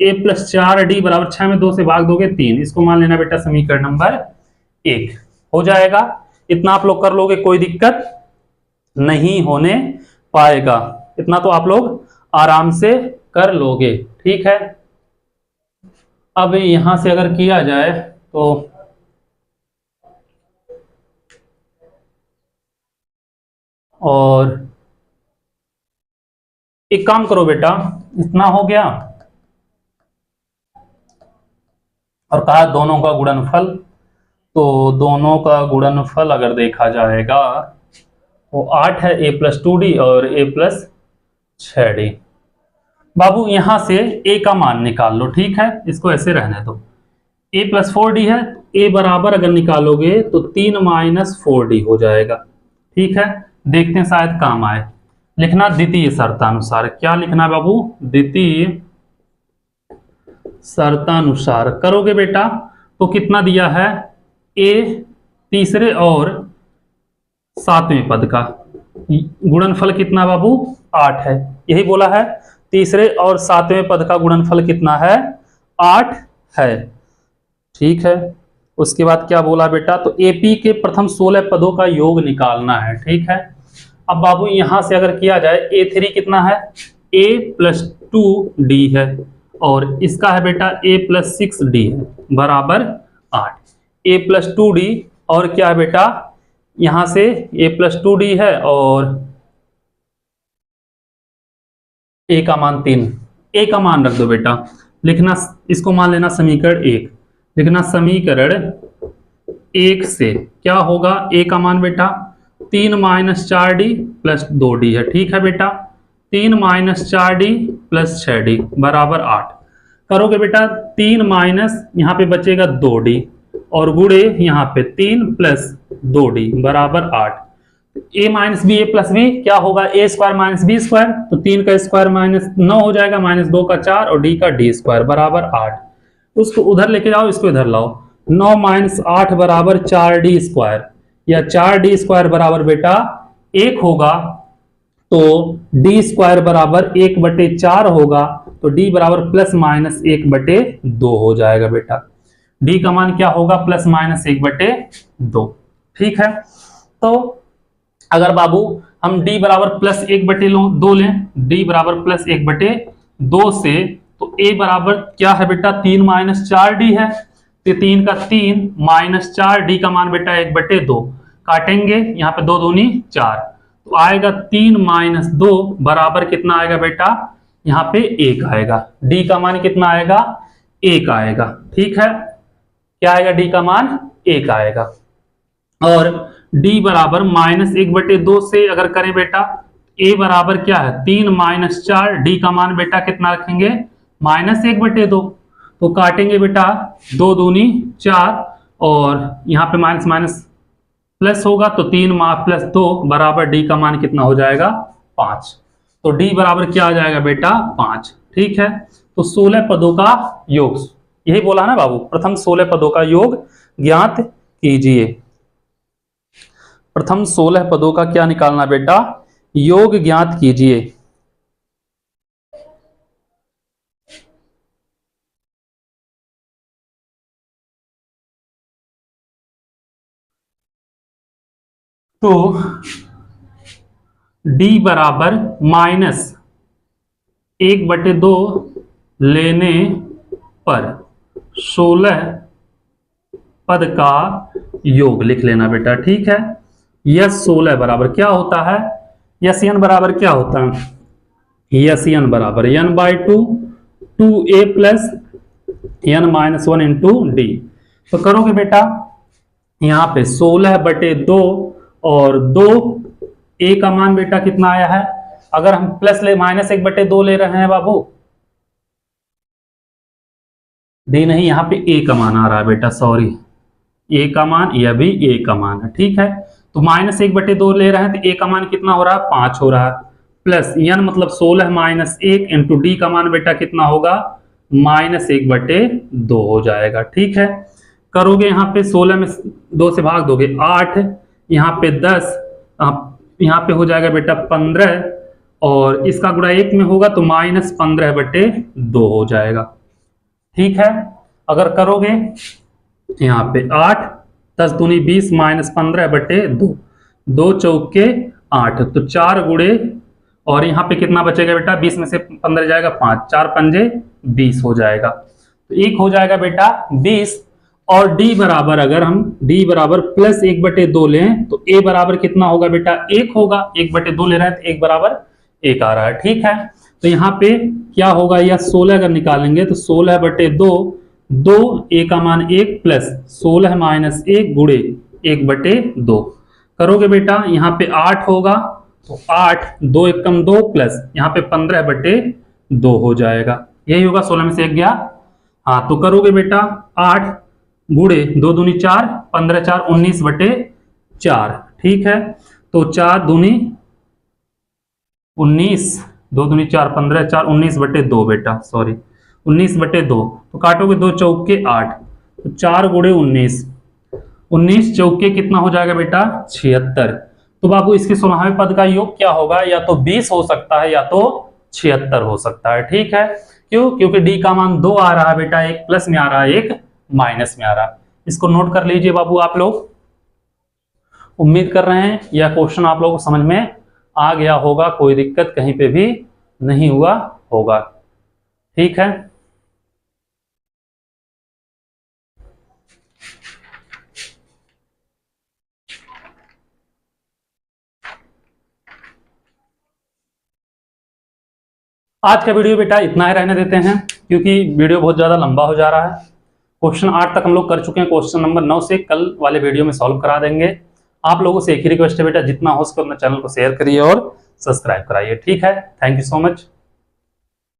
a प्लस 4d बराबर 6 में 2 से भाग दोगे 3, इसको मान लेना बेटा समीकरण नंबर 1 हो जाएगा। इतना आप लोग कर लोगे, कोई दिक्कत नहीं होने पाएगा, इतना तो आप लोग आराम से कर लोगे। ठीक है, अब यहां से अगर किया जाए तो और एक काम करो बेटा, इतना हो गया, और कहा दोनों का गुणनफल, तो दोनों का गुणनफल अगर देखा जाएगा वो 8 है, a प्लस 2d और a प्लस 6d। बाबू यहां से a का मान निकाल लो। ठीक है, इसको ऐसे रहने दो, a प्लस 4d है, ए बराबर अगर निकालोगे तो 3-4d हो जाएगा। ठीक है, देखते हैं शायद काम आए। लिखना द्वितीय शर्तानुसार। क्या लिखना है बाबू? द्वितीय शर्तानुसार। करोगे बेटा तो कितना दिया है? ए तीसरे और सातवें पद का गुणनफल कितना बाबू? 8 है। यही बोला है, तीसरे और सातवें पद का गुणनफल कितना है? 8 है। ठीक है, उसके बाद क्या बोला बेटा? तो एपी के प्रथम 16 पदों का योग निकालना है। ठीक है, अब बाबू यहां से अगर किया जाए, A3 कितना है? A+2D है, और इसका है बेटा A+6D है, बराबर 8। A+2D और क्या है बेटा? यहां से A+2D है और A का मान 3। A का मान रख दो बेटा, लिखना इसको मान लेना समीकरण 1। लिखना समीकरण 1 से क्या होगा? A का मान बेटा 3 - 4D + 2D है। ठीक है बेटा, 3 - 4D + 6D बराबर 8। करोगे बेटा 3 माइनस यहाँ पे बचेगा 2D और गुणे यहाँ पे 3 + 2D बराबर 8। a - b a + b क्या होगा? a² - b², तो 3 का स्क्वायर -9 हो जाएगा, -2 का 4 और d का d² बराबर 8। उसको उधर लेके जाओ, इसको इधर लाओ। 9 - 8 बराबर 4d², या 4d² बराबर बेटा 1 होगा, तो d² बराबर 1/4 होगा, तो d बराबर ±1/2 हो जाएगा बेटा। d का मान क्या होगा? ±1/2। ठीक है, तो अगर बाबू हम d बराबर +1/2 लें, d बराबर +1/2 से, तो a बराबर क्या है बेटा? 3 - 4d है, तो 3 का 3 - 4d का मान बेटा 1/2। काटेंगे, यहाँ पे 2 दूनी 4, तो आएगा 3 - 2 बराबर कितना आएगा बेटा? यहाँ पे 1 आएगा। d का मान कितना आएगा? 1 आएगा। ठीक है, क्या आएगा? d का मान 1 आएगा। और d बराबर -1/2 से अगर करें बेटा, a बराबर क्या है? 3 - 4, d का मान बेटा कितना रखेंगे? -1/2। तो काटेंगे बेटा, 2 दूनी 4 और यहाँ पे माइनस माइनस प्लस होगा, तो 3 + 2 बराबर d का मान कितना हो जाएगा? 5। तो d बराबर क्या आ जाएगा बेटा? 5। ठीक है, तो 16 पदों का योग, यही बोला है ना बाबू, प्रथम 16 पदों का योग ज्ञात कीजिए। प्रथम 16 पदों का क्या निकालना बेटा? योग ज्ञात कीजिए। तो d बराबर -1/2 लेने पर 16 पद का योग लिख लेना बेटा। ठीक है, यस 16 बराबर क्या होता है? यस n बराबर क्या होता है? यस n बराबर n/2 2a + n - 1 × d। तो करोगे बेटा, यहाँ पे 16/2 और 2 a का मान बेटा कितना आया है? अगर हम प्लस ले -1/2 ले रहे हैं बाबू, d नहीं, यहाँ पे a का मान आ रहा है बेटा, सॉरी, a का मान, यह भी a का मान है। ठीक है, तो -1/2 ले रहे हैं, तो a का मान कितना हो रहा है? 5 हो रहा है, प्लस n मतलब 16 - 1 × d का मान बेटा कितना होगा? -1/2 हो जाएगा। ठीक है, करोगे यहाँ पे 16 में 2 से भाग दोगे 8, यहाँ पे 10, यहाँ पे हो जाएगा बेटा 15, और इसका गुणा 1 में होगा तो -15/2 हो जाएगा। ठीक है, अगर करोगे यहाँ पे 8 10 दूनी 20 -15/2, 2 चौके 8, तो 4 गुणे, और यहाँ पे कितना बचेगा बेटा? 20 में से 15 जाएगा 5, 4 पंजे 20 हो जाएगा, तो 1 हो जाएगा बेटा 20। और d बराबर, अगर हम d बराबर +1/2 लें, तो a बराबर कितना होगा बेटा? 1 होगा। 1/2 ले रहे हैं तो 1 बराबर 1 आ रहा है। ठीक है, तो यहाँ पे क्या होगा? यह 16 अगर निकालेंगे तो 16/2, 2 a का मान 1 प्लस 16 - 1 गुणे 1/2 करोगे बेटा, यहाँ पे 8 होगा, तो 8 2 एकम 2 प्लस यहाँ पे 15/2 हो जाएगा। यही होगा, 16 में से 1 गया। हाँ, तो करोगे बेटा 8 गुड़े 2 दूनी 4, 15 4 19 बटे 4। ठीक है, तो 4 दूनी 19, 2 दूनी 4, 15 4 19 बटे 2 बेटा, सॉरी 19 बटे 2। तो काटोगे 2 चौके 8, तो 4 गुड़े 19, 19 चौके कितना हो जाएगा बेटा 76। तो बाबू इसके 16वें पद का योग क्या होगा, या तो 20 हो सकता है या तो 76 हो सकता है। ठीक है, क्यों? क्योंकि डी का मान 2 आ रहा है बेटा, एक प्लस में आ रहा है एक माइनस में आ रहा है। इसको नोट कर लीजिए बाबू आप लोग। उम्मीद कर रहे हैं यह क्वेश्चन आप लोगों को समझ में आ गया होगा, कोई दिक्कत कहीं पे भी नहीं हुआ होगा। ठीक है, आज का वीडियो बेटा इतना ही रहने देते हैं, क्योंकि वीडियो बहुत ज़्यादा लंबा हो जा रहा है। क्वेश्चन 8 तक हम लोग कर चुके हैं, क्वेश्चन नंबर 9 से कल वाले वीडियो में सॉल्व करा देंगे। आप लोगों से एक ही रिक्वेस्ट है बेटा, जितना हो सके उतना चैनल को शेयर करिए और सब्सक्राइब कराइए। ठीक है, थैंक यू सो मच।